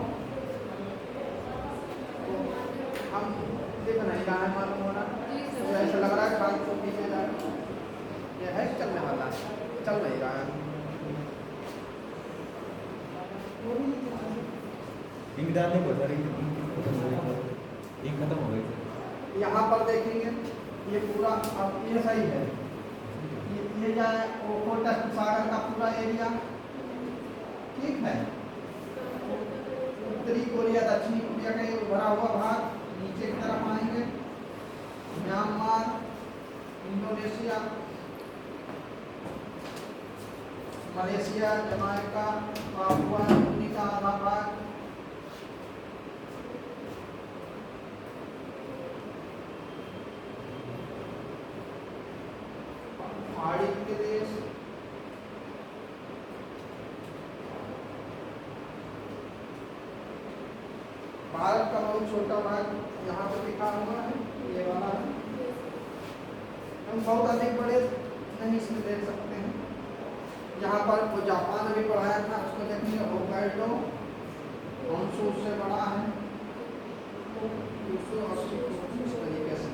हम दिख नहीं रहा है मालूम हो रहा, तो ऐसा लग रहा है खाल को पीछे जा रहा है। ये है चलने वाला, चल नहीं रहा है। इंक डालने को सर, इंक खत्म हो गई। यहाँ पर देखेंगे ये पूरा, अब ये सही है, ये जाए ओखोटक सागर का पूरा एरिया, ठीक है। उत्तरी कोरिया, दक्षिणी कोरिया का ये उभरा हुआ भाग नीचे की तरफ आएंगे, Myanmar, Indonesia, Malaysia, Jamaica, Papua New Guinea का आधा भाग, पहाड़ी के देश, भारत का बहुत छोटा भाग यहाँ पर लिखा हुआ है, ये वाला है। हम बहुत अधिक बड़े नहीं इसमें देख सकते हैं। यहाँ पर वो जापान अभी पढ़ाया था, उसको देखेंगे, होक्काइडो हॉन्शू उससे बड़ा है, 280 इस तरीके से।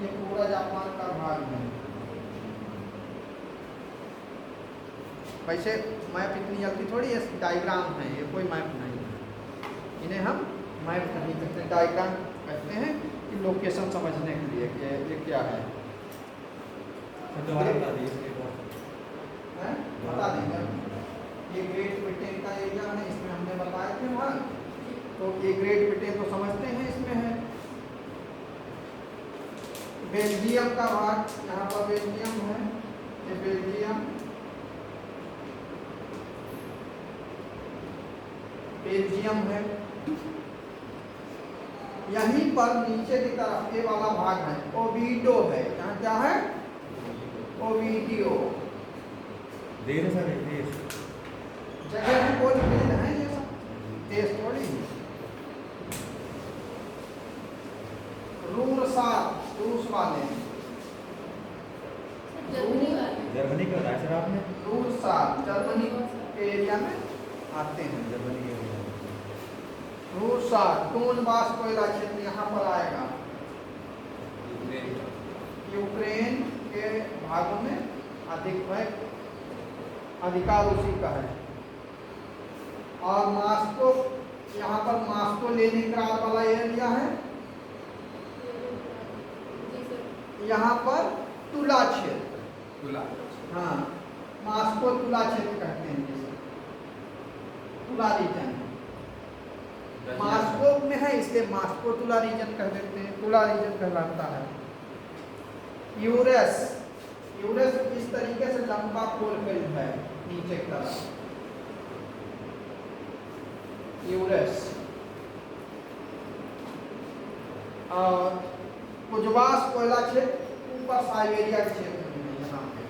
ये पूरा जापान का भाग है। वैसे मैप इतनी जल्दी थोड़ी, ये डायग्राम है, ये कोई मैप नहीं है। इन्हें हम मैप नहीं करते, डायग्राम कहते हैं कि लोकेशन समझने के लिए कि ये क्या है। दोबारा बता दीजिए इसके बाद। हैं? बता देंगे। ये ग्रेट ब्रिटेन का एरिया है, इसमें हमने बताए थे वहाँ, तो ये ग्रेट ब्रिटेन तो समझते हैं इसमें है। बेल्जियम का भाग, यहाँ पर बेल्जियम है, ये बेल्जियम, बेल्जियम है। यहीं पर नीचे की तरफ ये वाला भाग है, ओविडो है, यहाँ क्या है, ओविडियो देर है सर, देर। जगह है, कोई भेद है, ये सब देश थोड़ी है। रूरसा, रूस वाले, जर्मनी वाले जर्मनी का बताया सर आपने? रूरसा जर्मनी के एरिया में आते हैं। जर्मनी के एरिया में। रूरसा डोनबास कोयला क्षेत्र यहाँ पर आएगा, यूक्रेन का। यूक्रेन के भागों में अधिक है, अधिकार उसी का है। और मास्को, यहाँ पर मास्को लेनिनग्राड वाला एरिया है, जी सर। यहाँ पर तुला क्षेत्र, तुला। हाँ मास्को तुला क्षेत्र कहते हैं जिसे, तुला रीजन मास्को में है, इसलिए मास्को तुला रीजन कह देते हैं, तुला रीजन कहलाता है। यूरेस, यूरेस इस तरीके से लंबा कोलफील्ड है नीचे की तरफ, यूरेस। और कुजवास कोयला क्षेत्र ऊपर साइबेरिया के क्षेत्र में है, यहाँ पे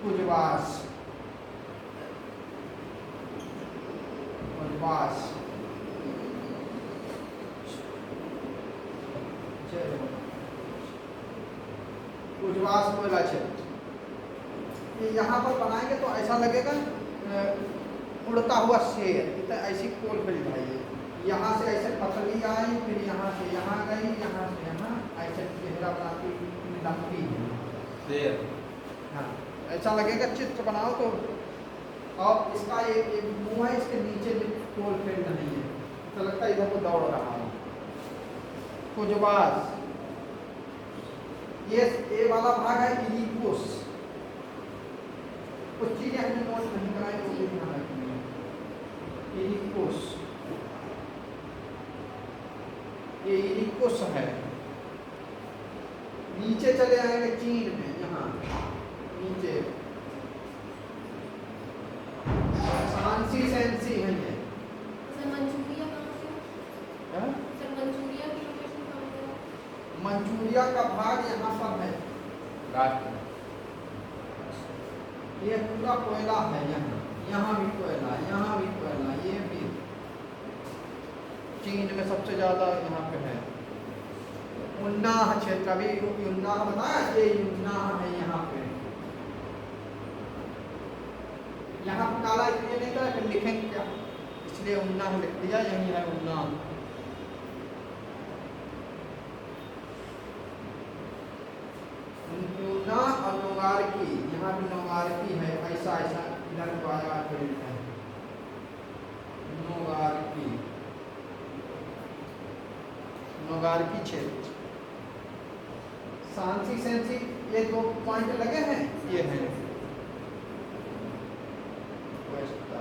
कुजवास, कुजवास कुजवास कोयला क्षेत्र, ये यहाँ पर बनाएंगे तो ऐसा लगेगा उड़ता हुआ शेर, इतना ऐसी कोलफील्ड है ये। यहाँ से ऐसे पतली आई, फिर यहाँ से यहाँ गई, यहाँ से यहाँ, ऐसे चेहरा बनाती लंबी है। शेर। हाँ ऐसा लगेगा चित्र बनाओ तो। और इसका एक मुंह है, इसके नीचे भी कोलफील्ड नहीं है, तो लगता है इधर को दौड़ रहा है। कुजवास, ये वाला भाग है इरिकुस। कुछ चीजें हमने नोट नहीं कराई, वो भी ध्यान रखेंगे। इरिकुस, ये इरिकुस है। नीचे चले आएंगे चीन में, यहाँ नीचे सांसी सेंसी है ये। सर मंचूरिया कहाँ से? हाँ? सर मंचूरिया की लोकेशन कहाँ पे है? मंचूरिया का भाग यहाँ पर है, राष्ट्र। ये पूरा कोयला है, यहाँ भी कोयला, यहाँ भी कोयला, ये भी चीन में सबसे ज्यादा यहाँ पे है। युन्नाह क्षेत्र, अभी युन्नाह बताया, ये युन्नाह है यहाँ पे। यहाँ पे काला इसलिए नहीं था, फिर लिखेंगे क्या, इसलिए उन्नाह लिख दिया, यही है उन्नाह। युन्नाह और नोगारकी, यहाँ भी नोगारकी है, ऐसा ऐसा इधर को आया फिर है नोगारकी, नोगारकी क्षेत्र। सांसी सेंसी, ये दो पॉइंट लगे हैं, ये है कोएस्टा,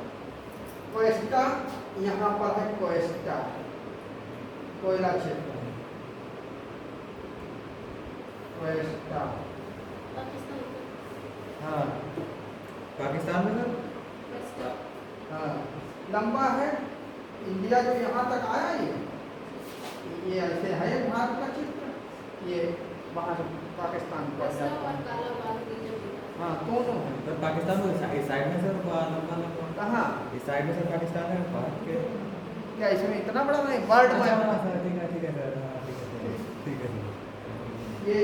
कोएस्टा यहाँ पर है, कोएस्टा कोयला क्षेत्र है, कोएस्टा। पाकिस्तान का हाँ पाकिस्तान में सर? वेस्ट। हाँ लंबा है, इंडिया जो यहाँ तक आया, ये ऐसे है भारत का चित्र, ये वहाँ से पाकिस्तान को वेस्ट जाता और है। काला बाग रीजन। हाँ दोनों है। सर पाकिस्तान को इस साइड में सर लंबा लंबा, कहाँ इस साइड में सर पाकिस्तान है, भारत के। क्या इसमें इतना बड़ा नहीं, वर्ल्ड अच्छा, मैप। सर ठीक है सर, हाँ ठीक है सर, ठीक है सर। ये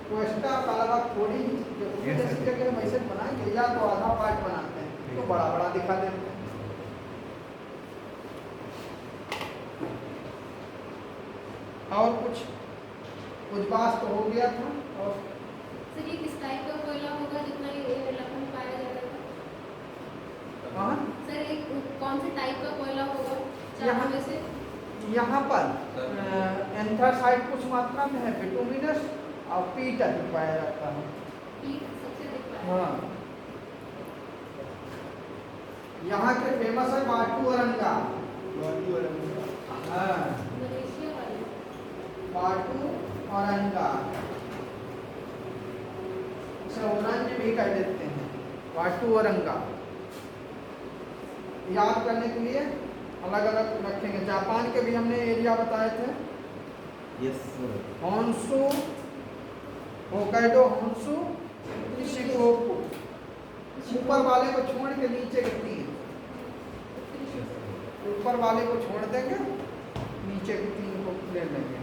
कोस्टा कालाबाग थोड़ी जो Yes, sir. जैसी जगह वैसे बनाएंगे, या तो आधा पार्ट बनाते हैं तो बड़ा बड़ा दिखा देते हैं। और कुछ बात तो हो गया था। और सर ये किस टाइप का कोयला होगा जितना ये इलाके में पाया जाएगा? कहाँ? सर एक कौन से टाइप का कोयला होगा? चारों में से यहाँ पर एंथ्रासाइट कुछ मात्रा में है, बिटुमिनस और पीट अधिक पाया जाता है। पीठ सबसे अधिक पाया हाँ, यहाँ के फेमस है वाटू औरंगा। हाँ, मलेशिया वाले वाटू औरंगा, इसे औरंग भी कह देते हैं, वाटू औरंगा। याद करने के लिए अलग अलग रखेंगे। जापान के भी हमने एरिया बताए थे, yes sir. Honshu, Hokkaido, Honshu, Shikoku. ऊपर वाले को छोड़ के नीचे के तीन, ऊपर वाले को छोड़ देंगे, नीचे के तीन को ले लेंगे,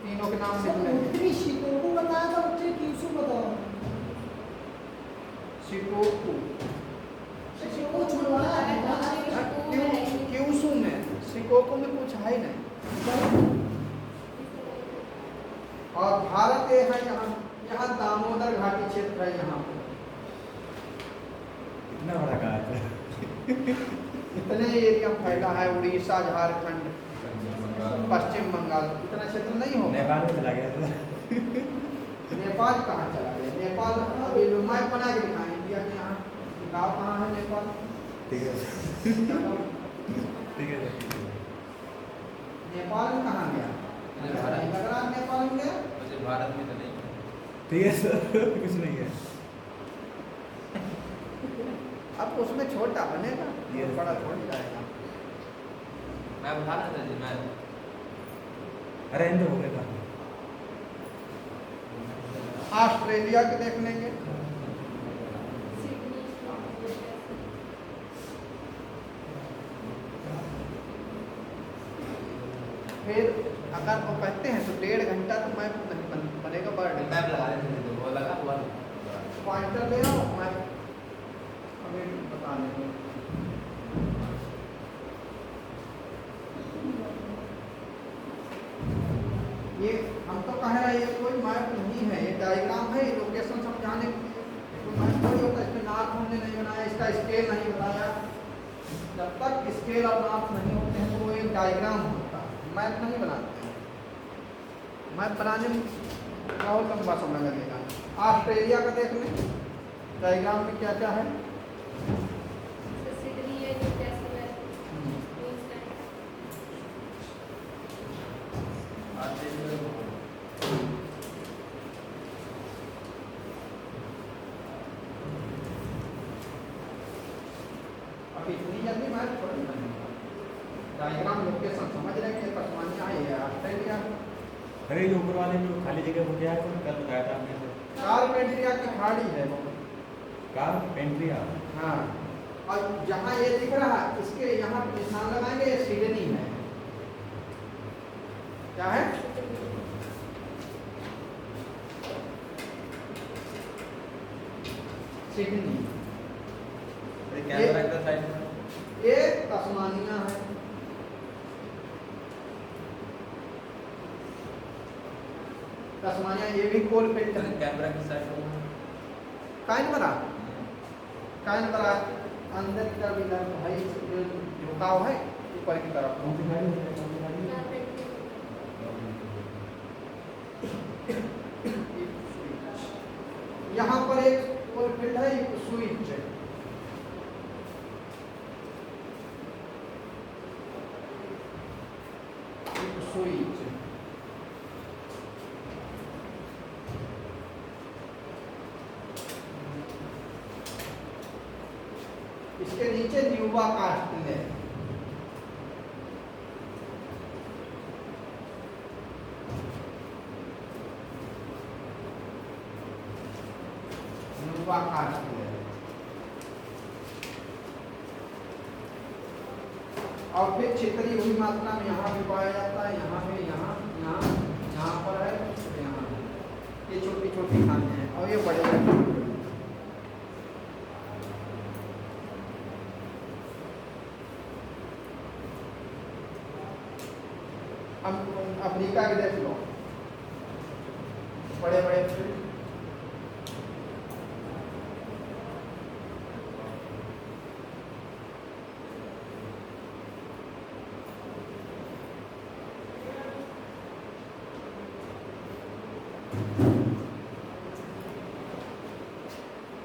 तीनों के नाम लिख लेंगे। उत्तरी शिकोकू बताया था, उत्तरी क्यूशू बताओ। शिकोकू, शिकोकू छुड़वाया है ना? क्यूशू में, शिकोकू में कुछ है ही नहीं। और भारत ये है यहाँ, यहाँ दामोदर घाटी क्षेत्र है यहाँ पे। इतना बड़ा कहा है। इतने एरिया फैला है, उड़ीसा, झारखंड, पश्चिम बंगाल, इतना क्षेत्र नहीं होगा। नेपाल में चला गया था। नेपाल कहाँ चला गया? नेपाल अभी मैप बना के दिखाएं इंडिया के, यहाँ गाँव कहाँ है नेपाल? ठीक है ठीक है सर। नेपाल में कहाँ गया? भारत। लग रहा है नेपाल में गया। वैसे भारत में तो नहीं है। ठीक है सर, कुछ नहीं है। अब उसमें छोटा बनेगा, ये Yes. बड़ा थोड़ी जाएगा। मैं बता रहा था जी, मैं अरे इनको हो गया था। ऑस्ट्रेलिया के देख लेंगे। सिडनी फिर अगर वो कहते हैं तो 1.5 घंटा तो मैप नहीं बनेगा, बर्ड मैप लगा रहे थे, वो लगा हुआ पॉइंटर ले आओ, मैप अभी बता देंगे। ये हम तो कह रहे हैं ये कोई मैप नहीं है, ये डायग्राम है, लोकेशन समझाने के लिए। कोई मैप थोड़ी होता है, इसमें नाप हमने नहीं बनाया, इसका स्केल नहीं बताया। जब तक स्केल और नाप नहीं होते हैं तो वो एक डायग्राम होता है, मैप नहीं बनाते हैं। मैप बनाने में बहुत लंबा समय लगेगा। ऑस्ट्रेलिया का देख लें, डायग्राम में क्या क्या है। सिडनी है, न्यूकैसल है, क्वींसलैंड। अब इतनी जल्दी मैप थोड़ी बनेगा, डायग्राम लोकेशन समझ रहे हैं। तस्मानिया है ऑस्ट्रेलिया। अरे जो ऊपर वाले जो खाली जगह वो क्या है, तो कल बताया था आपने। कारपेंट्रिया की खाड़ी है वो। कारपेंट्रिया। हाँ, और जहाँ ये दिख रहा है इसके यहाँ पे निशान लगाएंगे, ये सिडनी है। क्या है? सिडनी। कैमरा का साइड में ये तस्मानिया है। तस्मानिया ये भी कोल फिल्टर है। कैमरा की साइड में कैनबरा, कैनबरा अंदर की तरफ इधर भाई झुकाव है ऊपर की तरफ। यहाँ पर एक कोल फिल्टर है, एक स्विच है। एक स्विच इसके नीचे न्यूबा कास्टिल है। न्यूबा कास्टिल है। और फिर छितरी हुई मात्रा में यहाँ भी पाया जाता है, यहाँ भी, यहाँ पर है, यहाँ है। ये छोटी छोटी खाने हैं और ये बड़े बड़े। हम अफ्रीका के देख लो, बड़े बड़े फील्ड।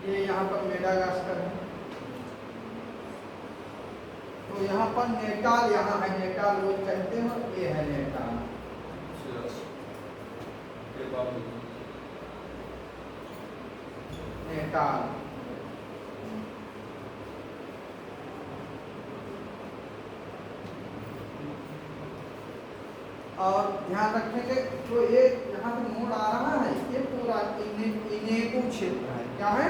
ये यहाँ पर मेडागास्कर है। तो यहाँ पर नेपाल, यहाँ है नेपाल वो कहते हो, ये है नेपाल। नेपाल और ध्यान रखेंगे तो ये यहाँ पे मोड़ आ रहा है, ये पूरा इनेकू क्षेत्र है। क्या है?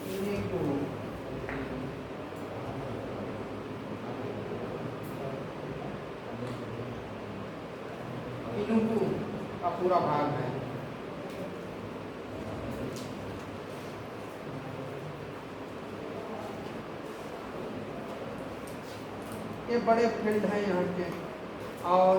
इनेकू। इनुकू का पूरा भाग है। ये बड़े फील्ड हैं यहाँ के। और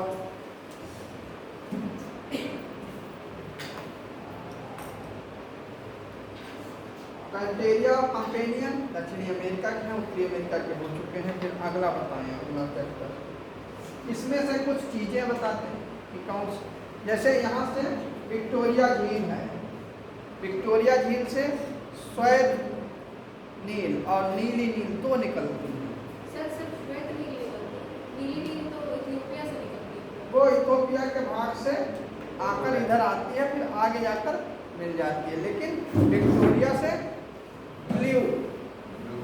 कैंटेरिया कंपेनियन दक्षिणी अमेरिका के हैं, उत्तरी अमेरिका के हो चुके हैं। फिर अगला बताएं, अगला चैप्टर। इसमें से कुछ चीज़ें बताते हैं कि कौन से, जैसे यहाँ से विक्टोरिया झील है। विक्टोरिया झील से श्वेत नील और नीली नील दो निकलती हैं। सर सिर्फ श्वेत नील निकलती है, नीली नील तो इथियोपिया से निकलती है। वो इथियोपिया के भाग से आकर इधर आती है, फिर आगे जाकर मिल जाती है। लेकिन विक्टोरिया से ब्लू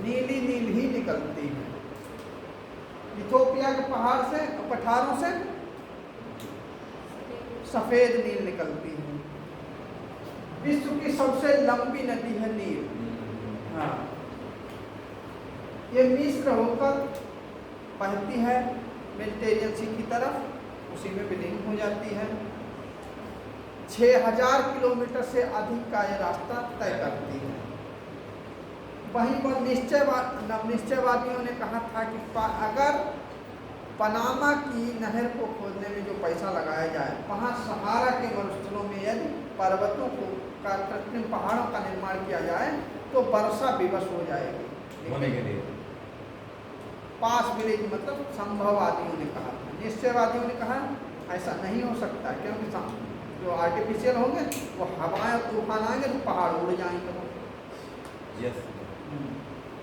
नीली नील ही निकलती है। इथियोपिया के पहाड़ से, पठारों से सफेद नील निकलती है। विश्व की सबसे लंबी नदी है नील। हाँ, ये मिस्र होकर बहती है मेडिटेरियन सी की तरफ, उसी में विलीन हो जाती है। 6000 किलोमीटर से अधिक का ये रास्ता तय करती है। वहीं पर निश्चयवादियों ने कहा था कि अगर पनामा की नहर को खोदने में जो पैसा लगाया जाए, वहाँ सहारा के मरुस्थलों में यदि पर्वतों को का कृत्रिम पहाड़ों का निर्माण किया जाए तो वर्षा विवश हो जाएगी। होने के लिए पास विलेज मतलब संभववादियों ने कहा था। निश्चयवादियों ने कहा ऐसा नहीं हो सकता, क्योंकि जो आर्टिफिशियल होंगे वो हवाएं और तूफान आएंगे तो पहाड़ उड़ जाएंगे। यस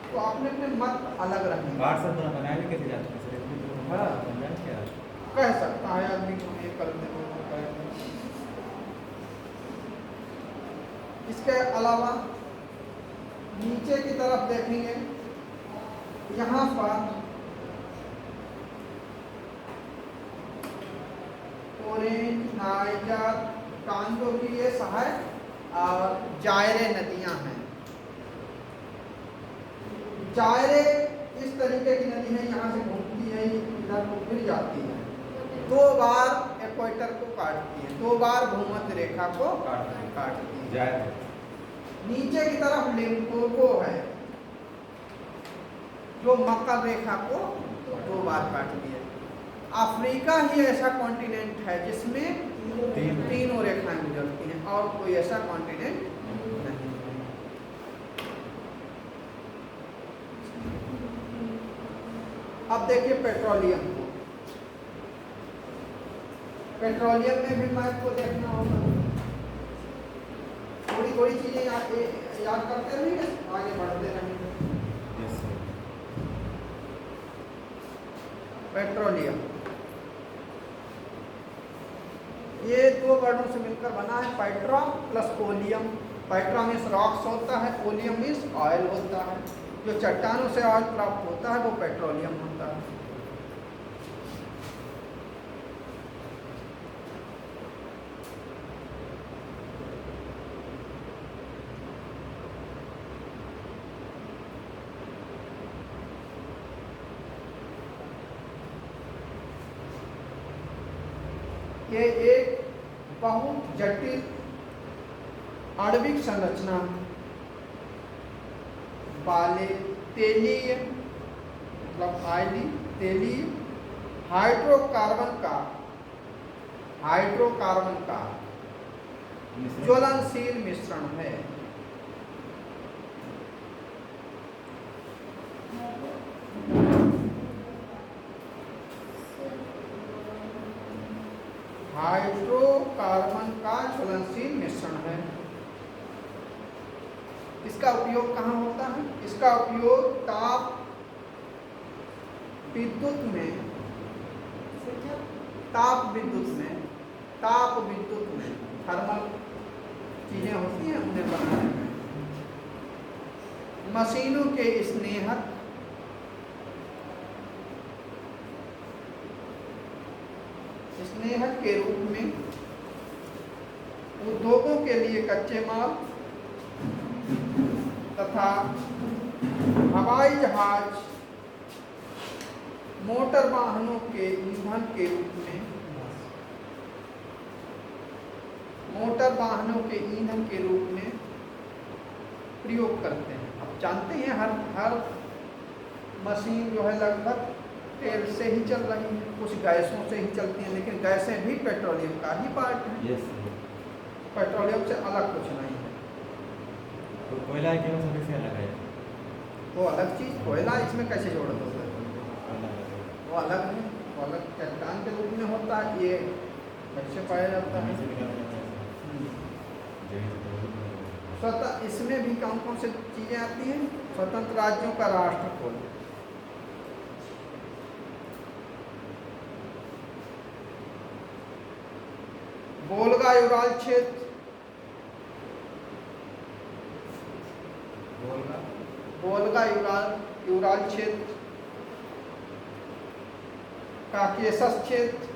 तो अपने अपने मत अलग रहेंगे। बाहर से अपना बनाया भी कैसे जाता है सर? इसमें तो हाँ। समझा क्या कह सकता है आदमी को ये कर दे वो कर दे। इसके अलावा नीचे की तरफ देखेंगे, यहाँ पर ओरेंज, नाइजर, कांगो की ये सहायक और जायरे नदियां हैं। जायरे इस तरीके की नदी है, यहाँ से घूमती है, इधर को फिर जाती है, 2 बार इक्वेटर को काटती है, 2 बार भूमध्य रेखा को काटती है। जाए नीचे की तरफ लिम्पोपो है जो मकर रेखा को 2 बार काटती है। अफ्रीका ही ऐसा कॉन्टिनेंट है जिसमें तीनों रेखाएं गुजरती हैं, और कोई ऐसा कॉन्टिनेंट नहीं है। अब देखिए पेट्रोलियम को। पेट्रोलियम में भी मैप को देखना होगा। थोड़ी थोड़ी चीजें याद करते रहेंगे, आगे बढ़ते रहेंगे। Yes sir. पेट्रोलियम ये 2 वर्णों से मिलकर बना है, Petra plus oleum. Petra means rocks होता है, ओलियम मीन्स ऑयल होता है। जो चट्टानों से ऑयल प्राप्त होता है वो पेट्रोलियम होता है। ये एक बहुत जटिल आणविक संरचना वाले तेलीय मतलब तेलीय हाइड्रोकार्बन का ज्वलनशील मिश्रण है। हाइड्रोकार्बन का ज्वलनशील मिश्रण है। इसका उपयोग कहाँ होता है? इसका उपयोग ताप विद्युत में, ताप विद्युत में थर्मल चीजें होती हैं उन्हें बनाने में, मशीनों के स्नेहक के रूप में, उद्योगों के लिए कच्चे माल तथा हवाई जहाज, मोटर वाहनों के ईंधन के रूप में, प्रयोग करते हैं। अब जानते हैं हर मशीन जो है लगभग तेल से ही चल रही है, कुछ गैसों से ही चलती हैं, लेकिन गैसें भी पेट्रोलियम का ही पार्ट है। यस। पेट्रोलियम से अलग कुछ नहीं है। तो कोयला है केवल सभी से अलग है। वो अलग चीज़, कोयला इसमें कैसे जोड़ दो? वो अलग है, वो अलग चट्टान के रूप में होता है। ये कैसे पाया जाता है? स्वतः इसमें भी कौन कौन से चीज़ें आती हैं? स्वतंत्र राज्यों का राष्ट्र कोड, वोल्गा यूराल क्षेत्र, वोल्गा यूराल क्षेत्र, काकेशस क्षेत्र,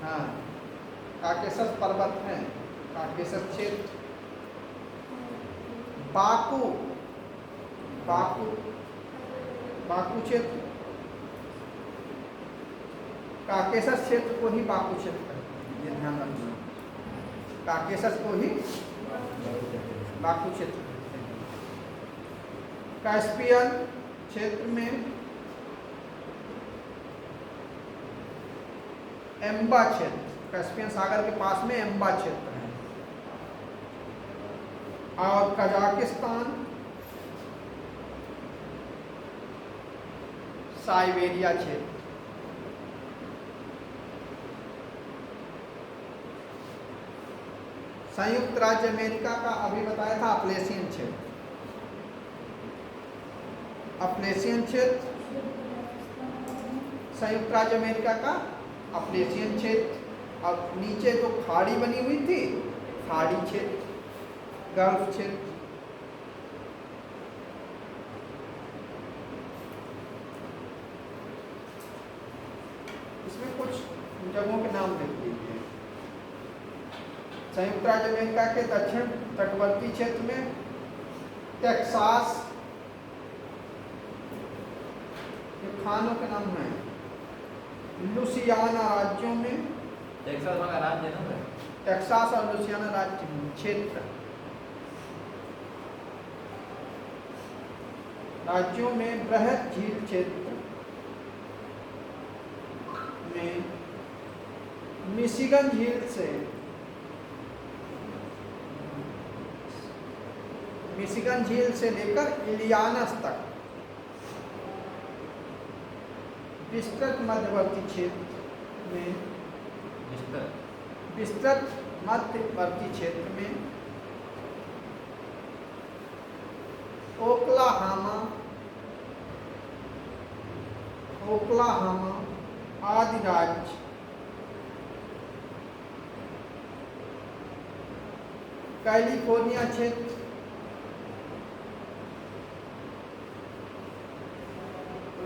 हाँ काकेशस पर्वत है, काकेशस क्षेत्र, बाकू क्षेत्र, काकेशस क्षेत्र को ही बाकू क्षेत्र कहते हैं, ये ध्यान रखना। काकेशस को ही बाकू क्षेत्र कहते हैं। कैस्पियन क्षेत्र में एम्बा क्षेत्र, कैस्पियन सागर के पास में एम्बा क्षेत्र है। और कजाकिस्तान, साइबेरिया क्षेत्र। संयुक्त राज्य अमेरिका का अभी बताया था अपलेशियन क्षेत्र, संयुक्त राज्य अमेरिका का अपलेशियन क्षेत्र। अब नीचे जो खाड़ी बनी हुई थी, खाड़ी क्षेत्र, गल्फ क्षेत्र। इसमें कुछ जगहों के नाम लिख लीजिए। संयुक्त राज्य अमेरिका के दक्षिण तटवर्ती क्षेत्र में टेक्सास, ये खानों के नाम है। लुसियाना राज्यों में, टेक्सास का राज्य है ना, टेक्सास और लुसियाना राज्य क्षेत्र, राज्यों में बृहद झील क्षेत्र में मिशिगन झील से लेकर इलियानस तक विस्तृत मध्यवर्ती क्षेत्र में, विस्तृत मध्यवर्ती क्षेत्र में ओक्लाहामा आदि राज्य, कैलिफोर्निया क्षेत्र,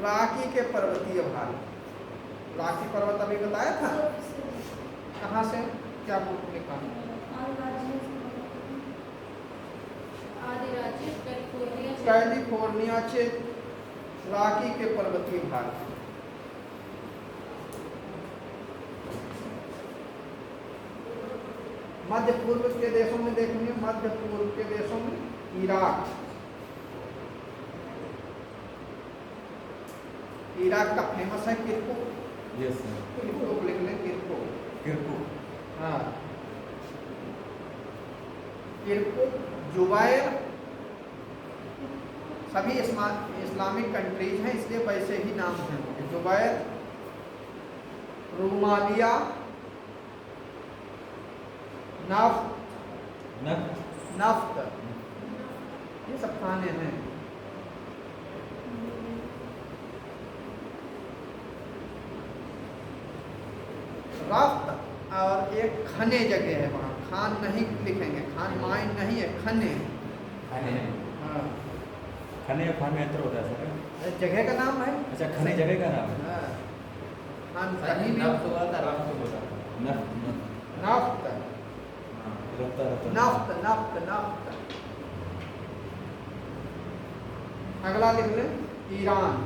राकी के पर्वतीय भाग, राकी पर्वत अभी बताया था, कहाँ से क्या बुक लिखा? कैलिफोर्निया क्षेत्र, राकी के पर्वतीय भाग। मध्य पूर्व के देशों में देखेंगे, मध्य पूर्व के देशों में इराक का फेमस है किरकुक। यस किरकुक लिख लें, किरकुक। हाँ, किरकुक, जुबैर, सभी इस्लामिक कंट्रीज हैं इसलिए वैसे ही नाम हैं। जुबैर, रूमालिया, नफ्त, ये सब खाने हैं। राफ्त और एक खने जगह है वहाँ, खान नहीं लिखेंगे, खान माइन नहीं है, खने। खाने हाँ, खने और खान में अंतर होता है सर? ये जगह का नाम है। अच्छा, खने जगह का नाम है। हाँ, खान सर कहीं भी। नफ्त बोला था, रफ्त बोला था। नफ्त नाफ्त हाँ, रफ्ता रफ्ता नाफ्त नाफ्त नाफ्त। अगला लिख लें, ईरान।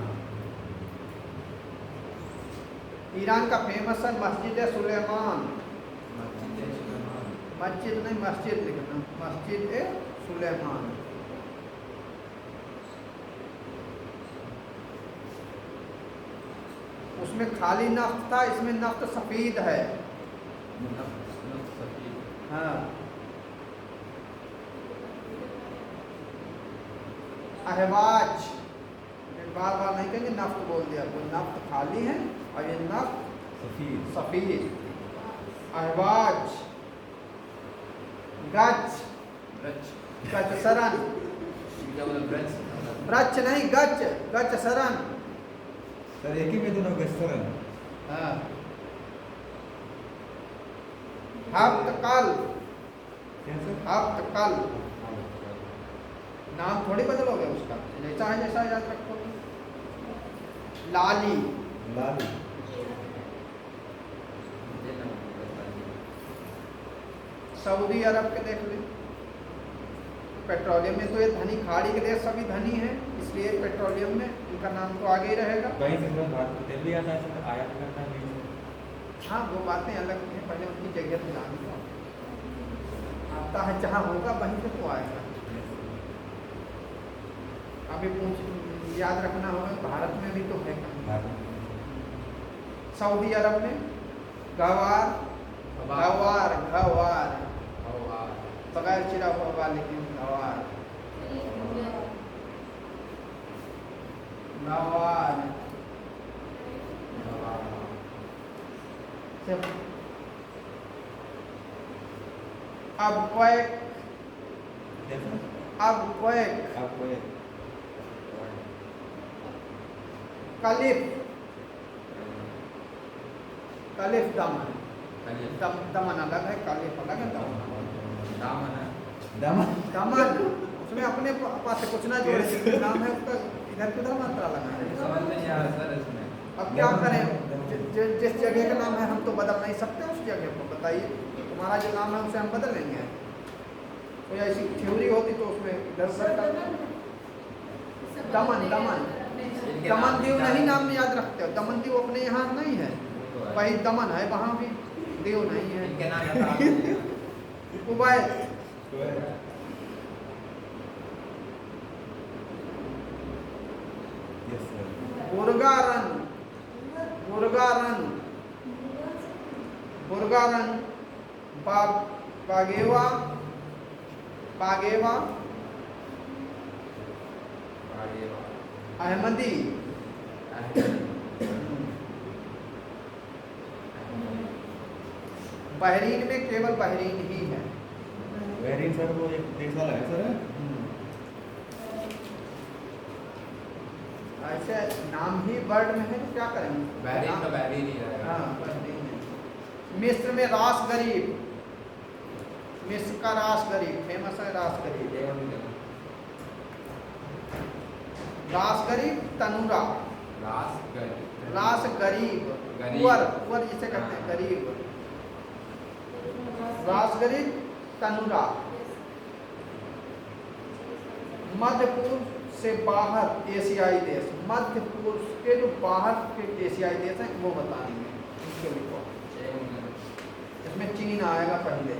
ईरान का फेमस है मस्जिद सुलेमान। मस्जिद सुलेमान। मस्जिद नहीं, मस्जिद लिखना, मस्जिद सुलेमान। उसमें खाली नफ्त था, इसमें नफ्त सफेद है। नफ्त सफेद। हाँ, अहवाज, बार बार नहीं कहेंगे, नफ्त बोल दिया, वो नफ्त खाली है और ये नफ्त सफीद सफेद। अहवाज, गच, ब्रज। गच सरन, क्या बोला ब्रज? ब्रच नहीं, गच, गच सरन। सर एक ही में दोनों गस्तरन। हाँ, हफ्त कल, क्या सर? हफ्त कल, नाम थोड़ी बदलोगे उसका, जैसा है जैसा याद रखो। लाली, लाली सऊदी अरब के देख ले, पेट्रोलियम में तो ये धनी, खाड़ी के देश सभी धनी हैं, इसलिए पेट्रोलियम में इनका नाम तो आगे ही रहेगा। कहीं से सर भारत में तेल भी आता है सर, आयात करता है बीच में। हाँ, वो बातें अलग हैं, पहले उनकी जगह तो जान लो। आता है जहाँ होगा वहीं से तो आएगा। अभी पूछ याद रखना होगा, भारत में भी तो है कहीं। भारत में। सऊदी अरब में गवार, गवार, गवार, बगैर चिरा हुआ लेकिन गवार, गवार से अब्वैक, क्या सर? अब्वैक, आपको ये कलिफ, कलिफ दमन, दमन अलग है, कलिफ अलग है, दमन दामन दमन उसमें अपने पास से कुछ ना जोड़े, जिसका नाम है उसका इधर की उधर मात्रा लगा है। समझ में नहीं आ रहा सर इसमें। अब क्या करें, जिस जगह का नाम है हम तो बदल नहीं सकते, उस जगह को बताइए, तुम्हारा जो नाम है उसे हम बदल लेंगे। कोई ऐसी थ्योरी होती तो उसमें इधर उधर का दमन, दमन, दमन दीव नहीं नाम याद रखते हो, दमन दीव अपने यहाँ नहीं है, वही दमन है, वहाँ भी दीव नहीं है। इनके नाम बता। Kuwait, yes sir. Burgan, Burgan, Burgan, बागेवा, बागेवा, अहमदी, बहरीन में केवल बहरीन ही है। बहरीन सर वो एक देश वाला है सर। ऐसे नाम ही वर्ड में है तो क्या करेंगे, बहरीन का बहरीन ही रहेगा। हाँ, बहरीन है। मिस्र में रास गरीब, मिस्र का रास गरीब फेमस है, रास गरीब, रास गरीब, तनुरा, रास गरीब, कुंवर, कुंवर जिसे कहते हैं, गरीब, रास गरीब, तनुरा। मध्य पूर्व से बाहर एशियाई देश, मध्य पूर्व के जो बाहर के एशियाई देश हैं वो बताएंगे, इसके लिखो। इसमें चीन आएगा पहले,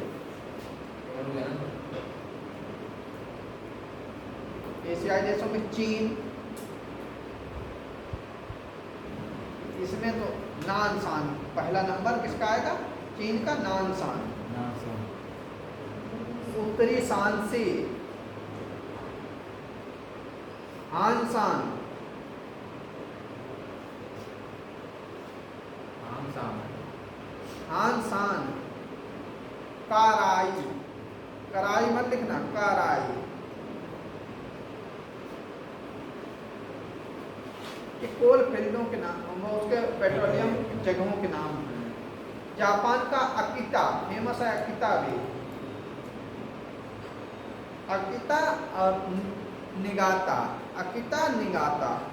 एशियाई देशों में चीन, इसमें तो नानसान पहला नंबर किसका आएगा, चीन का, नानसान। उत्तरी सांसी, हानसान, हानसान, काराई, कराई मत लिखना, काराई, ये कोल फील्डों के नाम, वो उसके पेट्रोलियम जगहों के नाम हैं। जापान का अकिता फेमस है, अकिता भी, अकिता और निगाता, अकिता निगाता।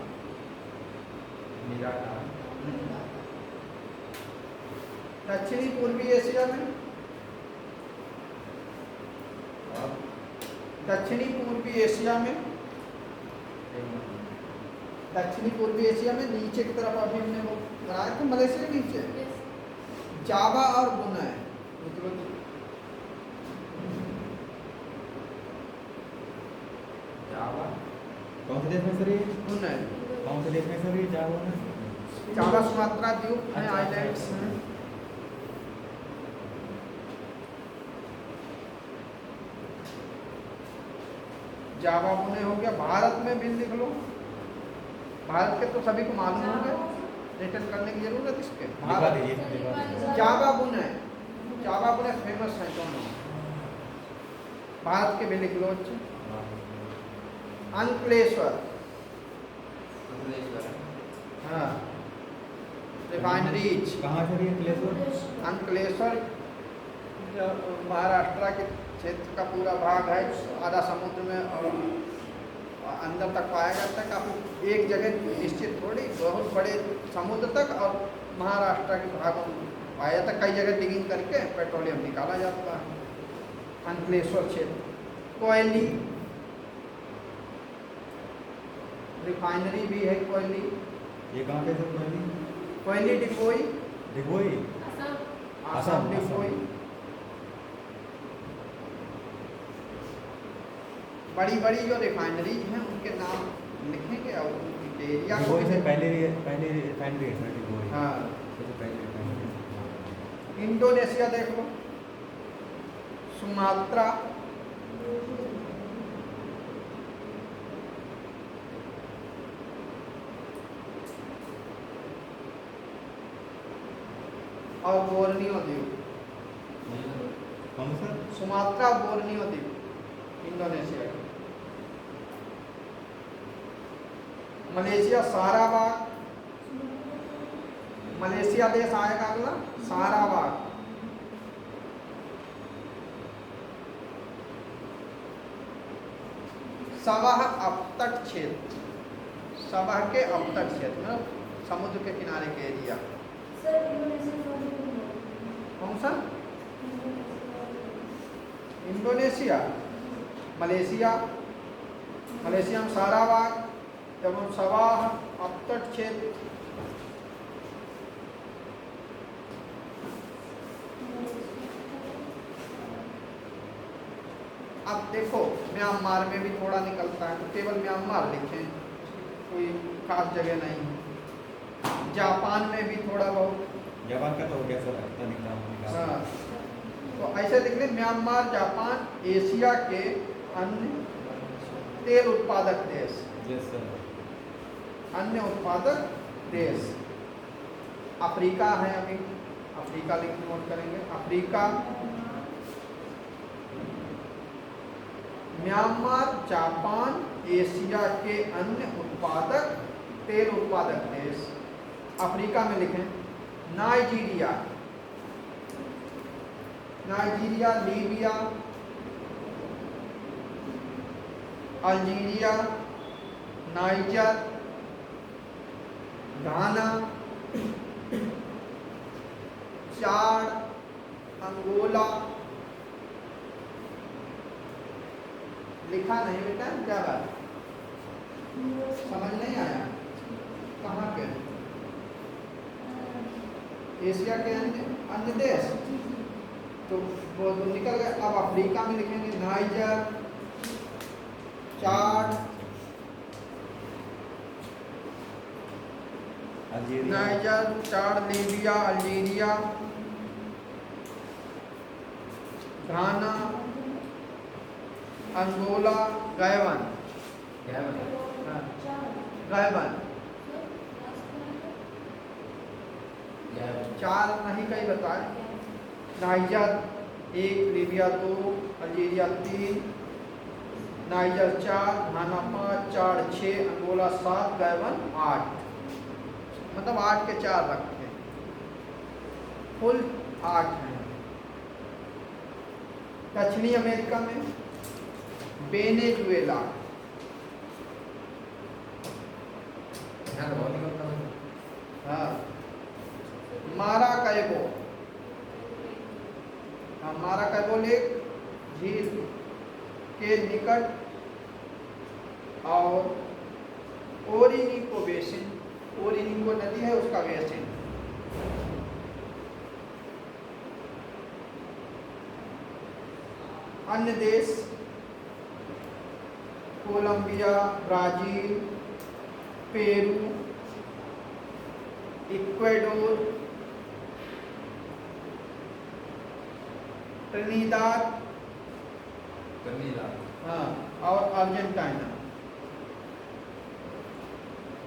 निगाटा। दक्षिणी पूर्वी एशिया में, और दक्षिणी पूर्वी एशिया में, दक्षिणी पूर्वी एशिया में नीचे की तरफ अभी हमने वो बनाया था, मलेशिया के नीचे जावा और ब्रुनई। जावा। कौन से देश में सर ये? ब्रुनई, कौन से देश में सर ये जावा में? जावा सुमात्रा द्वीप है, अच्छा, आइलैंड्स अच्छा। हैं। जावा ब्रुनई हो गया। भारत में भी लिख लो, भारत के तो सभी को मालूम होंगे, रिटर्न करने की जरूरत इसके। लिखवा भारत दीजिए, लिखवा दीजिए। जावा ब्रुनई, जावा ब्रुनई फेमस है दोनों, भारत के भी लिख लो। अच्छे अंकलेश्वर, अंकलेश्वर। हाँ, रिफाइनरीज कहाँ सर ये अंकलेश्वर? अंकलेश्वर जो महाराष्ट्र के क्षेत्र का पूरा भाग है, आधा समुद्र में और अंदर तक पाया जाता है। काफ़ी एक जगह निश्चित थोड़ी, बहुत बड़े समुद्र तक और महाराष्ट्र के भागों में पाया जाता है। कई जगह डिगिंग करके पेट्रोलियम निकाला जाता है। अंकलेश्वर क्षेत्र, कोयली रिफाइनरी भी है, कोयली, ये कहाँ पे सर कोयली? कोयली डिपोई, डिगबोई? असम। आसाम डिपोई। बड़ी बड़ी जो रिफाइनरीज हैं उनके नाम लिखेंगे और उनके एरिया को डिगबोई से भी- पहले रिफाइनरी है सर डिगबोई। हाँ। सबसे पहले रिफाइनरी। इंडोनेशिया देख लो, सुमात्रा, और बोर्नियो द्वीप, कौन सर? सुमात्रा बोर्नियो द्वीप इंडोनेशिया का। मलेशिया सारावाक, मलेशिया देश आएगा अगला, सारावाक। सवाह अपतट क्षेत्र, सवाह के अपतट क्षेत्र मतलब समुद्र के किनारे के एरिया। कौन सा? इंडोनेशिया, मलेशिया, मलेशिया में सारावाक, एवं सवाह अपतट क्षेत्र, अब देखो म्यांमार में भी थोड़ा निकलता है, तो केवल म्यांमार लिखें, कोई खास जगह नहीं है। जापान में भी थोड़ा बहुत, जापान का तो हो गया सर, इतना निकाल हाँ, तो ऐसे लिख लें म्यांमार, जापान, एशिया के अन्य तेल उत्पादक देश, यस सर। अन्य उत्पादक देश। अफ्रीका है, अभी अफ्रीका लिख नोट करेंगे, अफ्रीका, म्यांमार, जापान, एशिया के अन्य उत्पादक तेल उत्पादक देश। अफ्रीका में लिखें Nigeria, Nigeria, Libya, Algeria, Niger, Ghana, Chad, Angola. लिखा नहीं बेटा, क्या बात, समझ नहीं आया? कहाँ के? एशिया के अन्य देश, तो वो तो निकल गए। अब अफ्रीका में लिखेंगे नाइजर, चाड, अल्जीरिया, नाइजर, चाड, लीबिया, अल्जीरिया, घाना, अंगोला, गायवान, क्या है मतलब? गायवान। क्या है? चार नहीं कई बताए, नाइजर 1, लीबिया 2, अल्जीरिया 3, नाइजर 4, घाना 5, चाड 6, अंगोला 7, गायवान 8। मतलब 8 के 4 रखे, कुल 8 हैं। दक्षिणी अमेरिका में वेनेजुएला, यहाँ तो बहुत ही कम था। हाँ, माराकैबो, हाँ माराकैबो लेक झील के निकट, और ओरिनिको बेसिन, ओरिनिको नदी है उसका बेसिन। अन्य देश Colombia, Brazil, Peru, Ecuador, Trinidad, कर्नीला। हाँ, और अर्जेंटीना।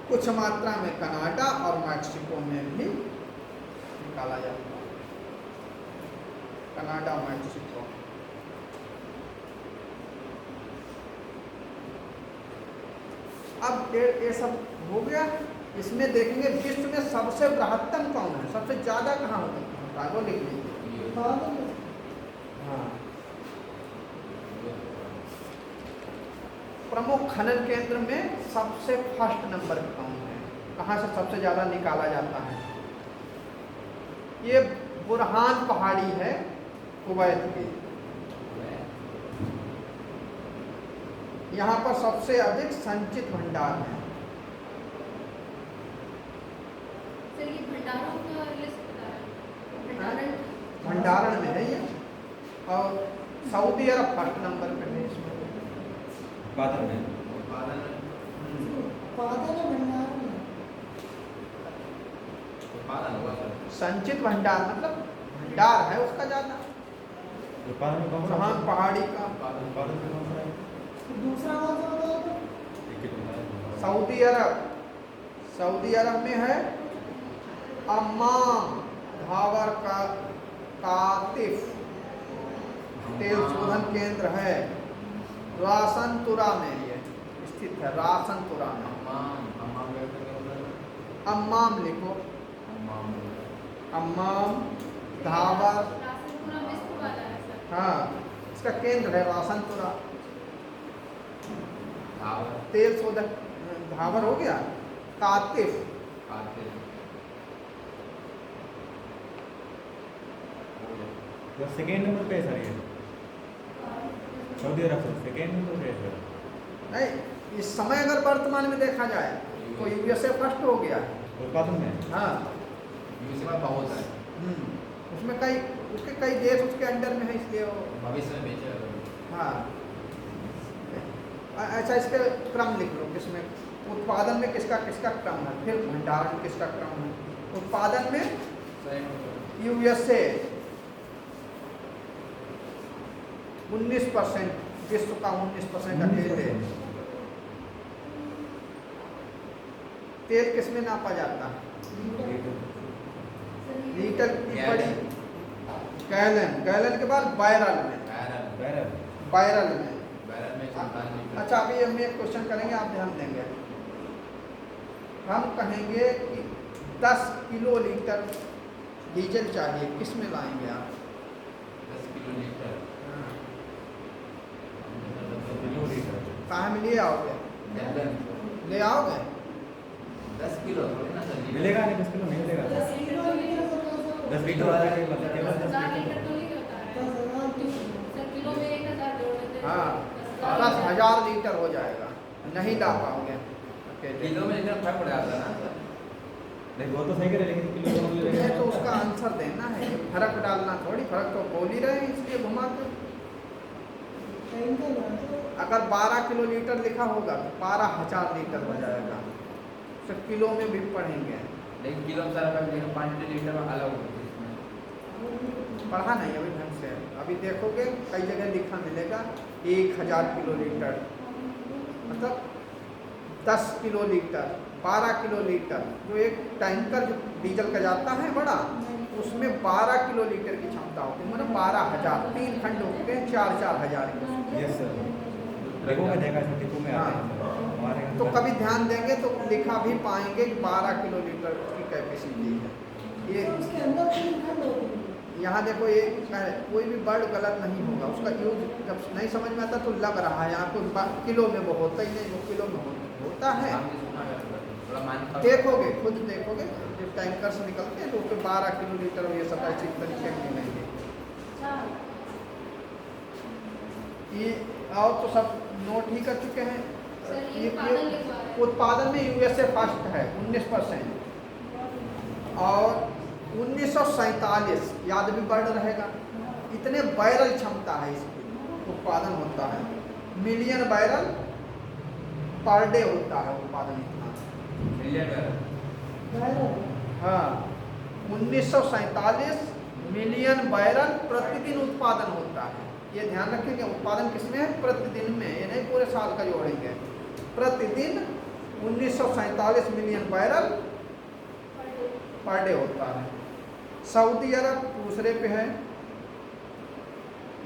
कुछ मात्रा में कनाडा और मैक्सिको में भी निकाला जाता है, कनाडा, मैक्सिको। अब ये सब हो गया। इसमें देखेंगे विश्व में सबसे बृहत्तम कौन है, सबसे ज्यादा कहाँ होता है, वो लिख लीजिए। बादल हाँ, प्रमुख खनन केंद्र में सबसे फर्स्ट नंबर पे कौन है, कहाँ से सबसे ज़्यादा निकाला जाता है? ये बुरहान पहाड़ी है कुवैत की। यहाँ पर सबसे अधिक संचित भंडार है। सर ये भंडारों का लिस्ट बता रहा है, भंडारण में है ये, और सऊदी अरब फर्स्ट नंबर पे है इसमें। उत्पादन में उत्पादन भंडार में उत्पादन हुआ सर। संचित भंडार मतलब भंडार है उसका ज़्यादा। उत्पादन में कौन सा बुरहान पहाड़ी का उत्पादन में कौन सा है? दूसरा कौन सा बताओ तो? एक ही तो है। सऊदी अरब, सऊदी अरब में है अम्माम धावर का कातिफ तेल शोधन केंद्र है, रासनतुरा में ये स्थित है, रासनतुरा में। अम्माम कैसे होता है? अम्माम लिखो, अम्माम धावर, राशन पूरा मिस्र वाला है सर। हाँ इसका केंद्र है रासनतुरा। धावर, तेल शोधन धावर हो गया, कातिफ, काते, तो सेकेंड नंबर पे है सर ये सऊदी अरब से सेकेंड नंबर पे है सर। नहीं इस समय अगर वर्तमान में देखा जाए तो यूएसए फर्स्ट हो गया है। उत्पादन में हाँ, यूएसए में बहुत है, उसमें कई उसके कई देश उसके अंडर में है, इसलिए वो भविष्य में बेचेगा। हाँ अच्छा इसके क्रम लिख लो, किसमें उत्पादन में किसका किसका क्रम है, फिर भंडारण में किसका क्रम है। उत्पादन में यूएसए 19%, विश्व का 19% का तेल है। तेल किसमें नापा जाता है? लीटर की बड़ी, गैलन, गैलन के बाद बैरल में, बैरल, बैरल में। बैरल में 47 लीटर। अच्छा अभी हम एक क्वेश्चन करेंगे, आप ध्यान देंगे। हम कहेंगे कि 10 किलो लीटर डीजल चाहिए, किस में लाएंगे आप? 10 किलो लीटर। कहाँ में ले आओगे? ले आओगे? 10 किलो थोड़ी ना सर, मिलेगा नहीं 10 किलो नहीं मिलेगा। 10 किलोमीटर का कैसा? 10 लीटर वाला के मतलब केवल 10 10,000 लीटर। लीटर तो नहीं होता है 10,000 सर, किलो में 1,000 जोड़ देते हैं। हाँ, 10,000 10,000 लीटर हो जाएगा, नहीं ला पाओगे अकेले। किलो में इतना फर्क पड़ जाता है ना सर। नहीं वो तो सही करे लेकिन किलो में ले ये तो उसका आंसर देना है, ये फर्क डालना थोड़ी, फर्क तो बोल ही रहे हैं इसलिए घुमा के। टैंकर है तो अगर 12 किलो लीटर लिखा होगा तो 12,000 लीटर हो जाएगा, तो किलो में भी पढ़ेंगे। लेकिन किलो में सर अगर 5 लीटर में अलग होती है इसमें। पढ़ा नहीं अभी ढंग से, अभी देखोगे कई जगह लिखा मिलेगा 1,000 किलो लीटर, मतलब 10 किलो लीटर, 12 किलो लीटर, जो एक टैंकर जो डीजल का जाता है बड़ा, उसमें 12 किलो लीटर की क्षमता होती है, मतलब 12,000, 3 खंड होते हैं, 4-4 हज़ार की। Yes sir. डिपो में देखा था, डिपो में हाँ। आते हैं हमारे यहाँ तो पर। कभी ध्यान देंगे तो लिखा भी पाएंगे कि 12 किलोलीटर की कैपेसिटी है ये। तो उसके अंदर 3 खंड होते हैं। यहाँ देखो ये कोई भी वर्ड गलत नहीं होगा, उसका यूज जब नहीं समझ में आता तो लग रहा है यहाँ को किलो में वो होता ही नहीं, वो किलो में होता है। हमने सुना है थोड़ा मान देखोगे, खुद देखोगे जो टैंकर से निकलते हैं तो उसके 12 किलोलीटर ये सब ऐसी तरीके के मिलेंगे। ये और तो सब नोट ही कर चुके हैं। सर, ये उत्पादन लिखवा रहे हैं। उत्पादन में यूएसए फर्स्ट है 19%, और 1947 याद भी बढ़ रहेगा, इतने बैरल क्षमता है इसकी, उत्पादन होता है मिलियन बैरल पर डे होता है उत्पादन इतना। बैरल। हाँ, 1947 मिलियन बैरल प्रतिदिन उत्पादन होता है। ये ध्यान रखेंगे, उत्पादन किसमें है? प्रतिदिन में, ये नहीं पूरे साल का जोड़ेंगे। प्रतिदिन 1947 मिलियन बैरल पर डे होता है। सऊदी अरब दूसरे पे है,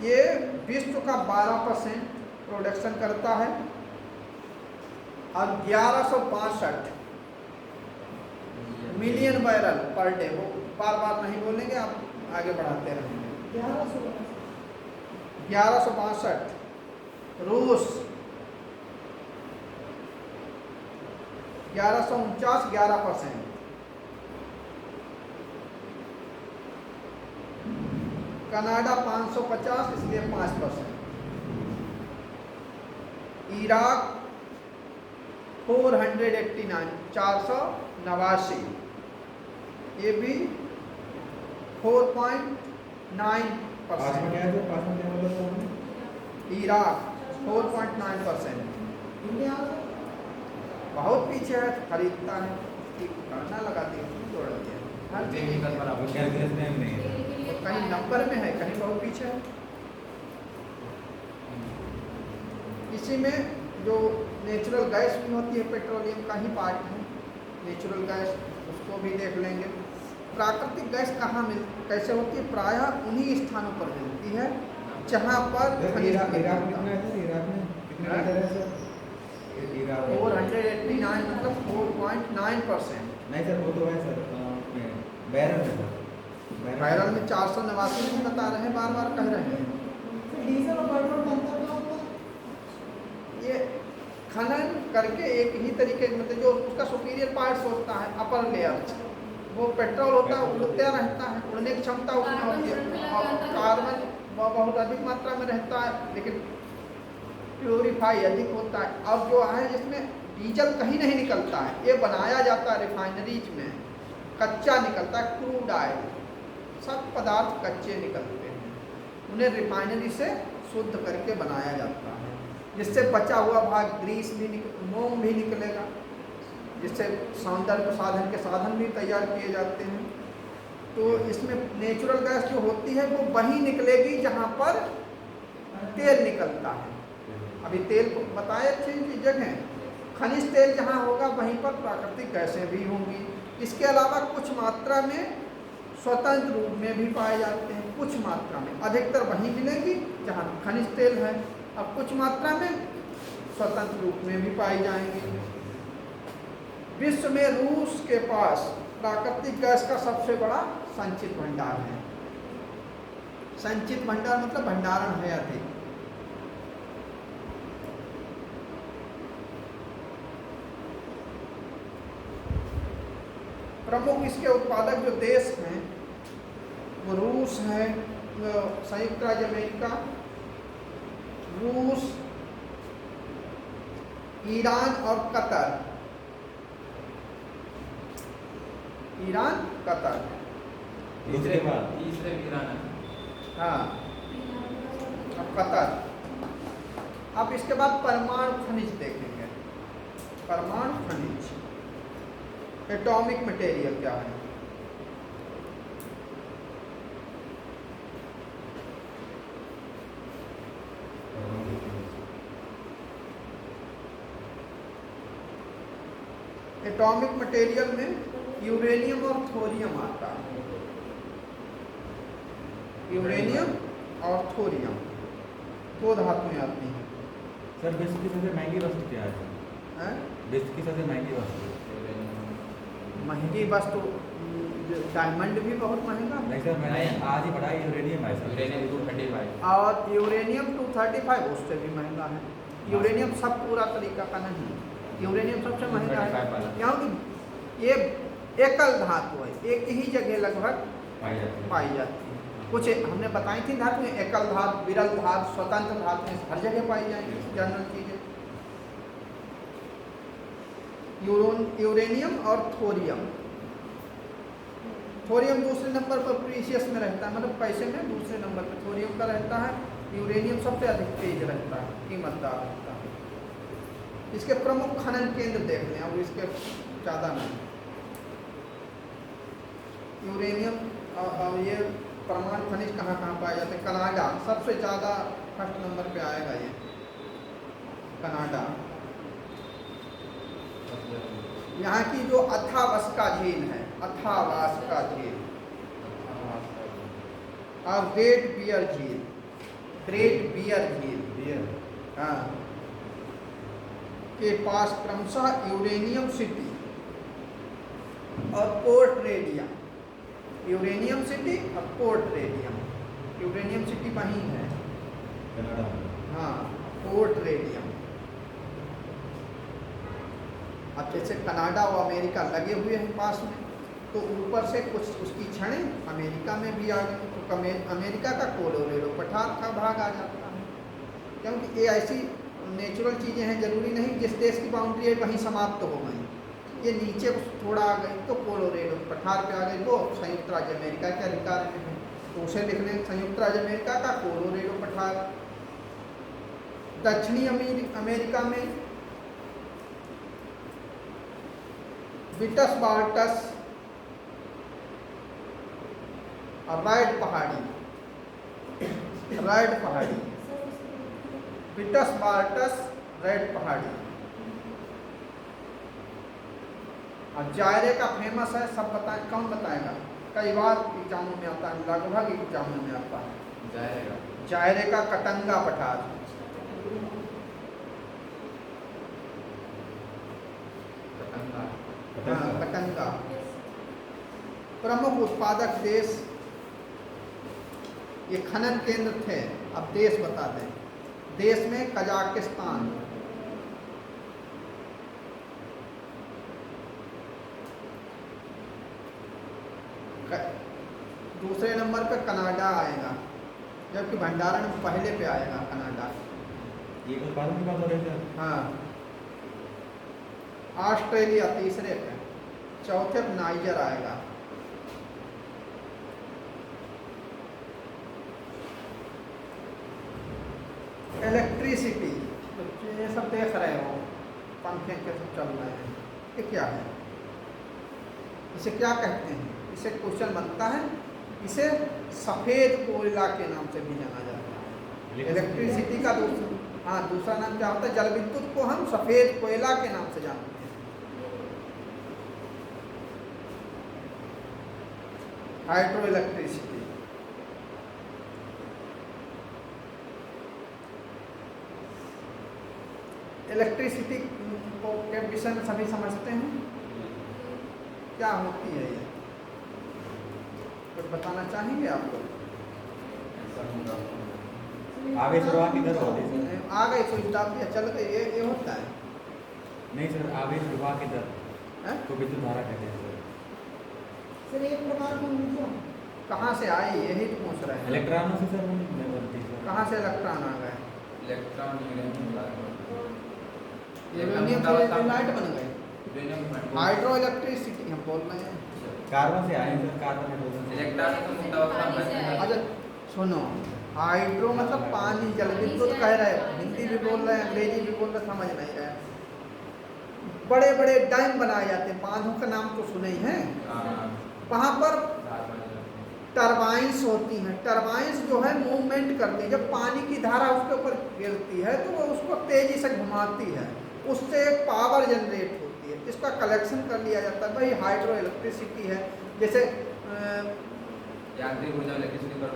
ये विश्व का 12% प्रोडक्शन करता है, और 1162 मिलियन बैरल पर डे। वो बार बार नहीं बोलेंगे, आप आगे बढ़ाते रहेंगे। 1162। रूस 1149, 11%। कनाडा 550, इसलिए 5%। इराक 489, 489, ये भी 4.9%। पास में क्या है जो पास में क्या बोला था आपने? इराक 4.9%। इंडिया बहुत पीछे है, खरीदता है, गणना लगा दी, जोड़ दिया हर चीज निकल पर वो कैलकुलेशन में नहीं है। तो कहीं नंबर में है, कहीं बहुत पीछे है। इसी में जो नेचुरल गैस भी होती है, पेट्रोलियम का ही पार्ट है नेचुरल गैस, उसको भी देख लेंगे। प्राकृतिक गैस कहाँ कैसे होती है? प्रायः उन्हीं स्थानों पर मिलती है जहाँ पर इराक में कितना है सर? इराक में कितना लीटर है सर? इराक 489 मतलब 4.9%। नहीं सर, वो तो है सर बैरल में सर। बैरल में 489 नहीं बता रहे हैं, बार बार कह रहे हैं। फिर डीजल और पेट्रोल का अंतर क्या होता है? ये खनन करके एक ही तरीके मतलब जो उसका सुपीरियर पार्ट्स होता है, अपर लेयर, वो पेट्रोल होता है, उड़ता रहता है, उड़ने की क्षमता उसमें होती है, और कार्बन बहुत अधिक मात्रा में रहता है, लेकिन प्योरीफाई अधिक होता है। अब जो है जिसमें डीजल कहीं नहीं निकलता है, ये बनाया जाता है रिफाइनरीज में, कच्चा निकलता है, क्रूड ऑयल, सब पदार्थ कच्चे निकलते हैं, उन्हें रिफाइनरी से शुद्ध करके बनाया जाता है, जिससे बचा हुआ भाग ग्रीस भी मोम भी निकलेगा, जिससे सौंदर्य साधन के साधन भी तैयार किए जाते हैं। तो इसमें नेचुरल गैस जो होती है वो वहीं निकलेगी जहाँ पर तेल निकलता है। अभी तेल को बताए अच्छी जगह, खनिज तेल जहाँ होगा वहीं पर प्राकृतिक गैसें भी होंगी। इसके अलावा कुछ मात्रा में स्वतंत्र रूप में भी पाए जाते हैं, कुछ मात्रा में, अधिकतर वहीं मिलेगी जहाँ खनिज तेल है, अब कुछ मात्रा में स्वतंत्र रूप में भी पाई जाएंगी। विश्व में रूस के पास प्राकृतिक गैस का सबसे बड़ा संचित भंडार है। संचित भंडार मतलब भंडारण है अधिक। प्रमुख इसके उत्पादक जो देश हैं वो रूस है, संयुक्त राज्य अमेरिका, रूस, ईरान और कतर। ईरान, कतर, दूसरे बाद तीसरे ईरान है। हाँ, अब कतर। अब इसके बाद परमाणु खनिज देखेंगे। परमाणु खनिज, एटॉमिक मटेरियल क्या है? एटॉमिक मटेरियल में यूरेनियम और थोरियम आता है। यूरेनियम और थोरियम दो धातुएं आती हैं। सर विश्व की सबसे महंगी वस्तु क्या है? हैं? विश्व की सबसे महंगी वस्तु? महंगी वस्तु डायमंड भी बहुत महंगा है। नहीं सर, मैंने आज ही पढ़ा यूरेनियम है सर। यूरेनियम 235। और यूरेनियम 235 उससे भी महंगा है। यूरेनियम सब पूरा तरीका का नहीं है, यूरेनियम सबसे महंगा 235 है वाला। क्योंकि ये एकल धातु है, एक ही जगह लगभग पाई जाती है। पाई जाती है। कुछ हमने बताई थी धातु में, एकल धातु, विरल धातु, स्वतंत्र धातु में हर जगह पाई जाएंगी जनरल चीजें। यूरेनियम और थोरियम। थोरियम दूसरे नंबर पर प्रीशियस में रहता है, मतलब पैसे में दूसरे नंबर पर थोरियम का रहता है। यूरेनियम सबसे अधिक तेज रहता है, कीमतदार रहता है। इसके प्रमुख खनन केंद्र देख लें, अब इसके ज़्यादा नहीं। यूरेनियम और ये परमाणु खनिज कहाँ कहाँ पाए जाते हैं? कनाडा सबसे ज़्यादा फर्स्ट नंबर पे आएगा ये, कनाडा। यहाँ की जो अथावस्का झील है, अथावास्का झील, और ग्रेट बियर झील, ग्रेट बियर झील, हाँ, के पास क्रमशः यूरेनियम सिटी और पोर्ट रेडियम, यूरेनियम सिटी और पोर्ट रेडियम। यूरेनियम सिटी वहीं है, कनाडा। हाँ, पोर्ट रेडियम। अब जैसे कनाडा और अमेरिका लगे हुए हैं पास में, तो ऊपर से कुछ उसकी क्षणें अमेरिका में भी आ गई, तो अमेरिका का कोलोरेडो पठार का भाग आ जाता है। क्योंकि ये ऐसी नेचुरल चीज़ें हैं, जरूरी नहीं जिस देश की बाउंड्री है वहीं समाप्त हो गई। ये नीचे थोड़ा आ गई तो कोलोरेडो पठार पे आ गई, वो संयुक्त राज्य अमेरिका के अधिकार में है, तो उसे लिख लें संयुक्त राज्य अमेरिका का कोलोरेडो पठार। दक्षिणी अमेरिका में विटसबार्टस और राइड पहाड़ी, विटसबार्टस रेड पहाड़ी। और जायरे का फेमस है, सब बताएं, कौन बताएगा? कई बार एग्जामों में आता है, लगभग एग्जामों में आता है। जायरे का कटंगा पठार, हाँ, कटंगा। प्रमुख उत्पादक देश, ये खनन केंद्र थे। अब देश बता दें, देश में कजाकिस्तान, दूसरे नंबर पे कनाडा आएगा, जबकि भंडारण पहले पे आएगा कनाडा। ये उत्पादन की बात हो रही है। हाँ, ऑस्ट्रेलिया तीसरे पे, चौथे पे नाइजर आएगा। इलेक्ट्रिसिटी, तो ये सब देख रहे हो, पंखे के सब चल रहे हैं, ये क्या है? इसे क्या कहते हैं? इसे क्वेश्चन बनता है, इसे सफ़ेद कोयला के नाम से भी जाना जाता है। इलेक्ट्रिसिटी का दूसरा नाम क्या होता है? जल विद्युत को हम सफ़ेद कोयला के नाम से जानते हैं। हाइड्रो इलेक्ट्रिसिटी, इलेक्ट्रिसिटी को के विषय में सभी समझते हैं, क्या होती है ये? कुछ बताना चाहेंगे आप लोग? आवेश प्रवाह की दर होती है सर। आ गए स्विच दाब दिया, चल गए, ये होता है। नहीं सर, आवेश प्रवाह की दर हैं? को विद्युत धारा कहते हैं सर। सर एक प्रकार की ऊर्जा कहाँ से आई, यही तो पूछ रहे हैं। इलेक्ट्रॉनों से सर नहीं बनती सर। कहाँ से इलेक्ट्रॉन आ गए? इलेक्ट्रॉन यूरेनियम से लाइट बन गए। हाइड्रो इलेक्ट्रिसिटी हम बोल रहे हैं। कार्बन से आए सर, कार्बन हाइड्रोजन से। इलेक्ट्रॉन को मुद्दा अच्छा सुनो, हाइड्रो मतलब पानी, जल विद्युत कह रहे हैं, हिंदी भी बोल रहे हैं, अंग्रेजी भी बोल रहे, समझ नहीं रहे। बड़े बड़े डैम बनाए जाते हैं, बांधों का नाम तो सुने ही हैं। वहाँ पर टरबाइंस होती हैं। टरबाइंस जो है मूवमेंट करती है, जब पानी की धारा उसके ऊपर गिरती है तो वो उसको तेजी से घुमाती है, उससे पावर जनरेट होती है, इसका कलेक्शन कर लिया जाता है, भाई हाइड्रो इलेक्ट्रिसिटी है। जैसे यांत्रिक ऊर्जा इलेक्ट्रिसिटी पर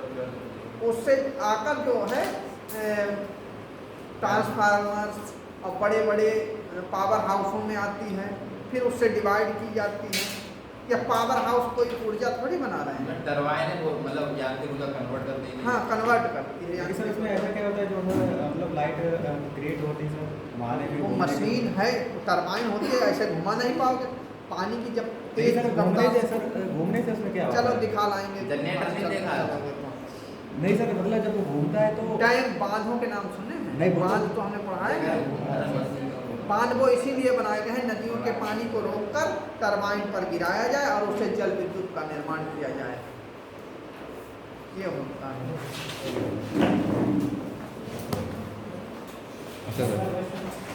उससे आकर जो है ट्रांसफार्मर्स और बड़े बड़े पावर हाउसों में आती है, फिर उससे डिवाइड की जाती है। या पावर हाउस कोई ऊर्जा थोड़ी बना रहे हैं, टरबाइन है वो मतलब यांत्रिक ऊर्जा कन्वर्ट कर देगी। हाँ कन्वर्ट करती है। लेकिन सर इसमें ऐसा क्या होता है जो मतलब लाइट क्रिएट होती है सर हमारे भी वो घूमने के- मशीन है, टरबाइन होती है, ऐसे घुमा नहीं पाओगे। पानी की जब नहीं तेज सर घूमने रफ्तार से सर घूमने से उसमें क्या होता चलो है? दिखा लाएंगे। जनरेटर नहीं देखा? नहीं सर मतलब जब वो घूमता है तो डैम बांधों के नाम सुने हैं? नहीं, वो तो- बांध तो हमने पढ़ा है। बांध वो इसीलिए बनाए गए हैं नदियों के पानी को रोककर टरबाइन पर गिराया जाए और उससे जल विद्युत का निर्माण किया जाए। ये होता है। अच्छा सर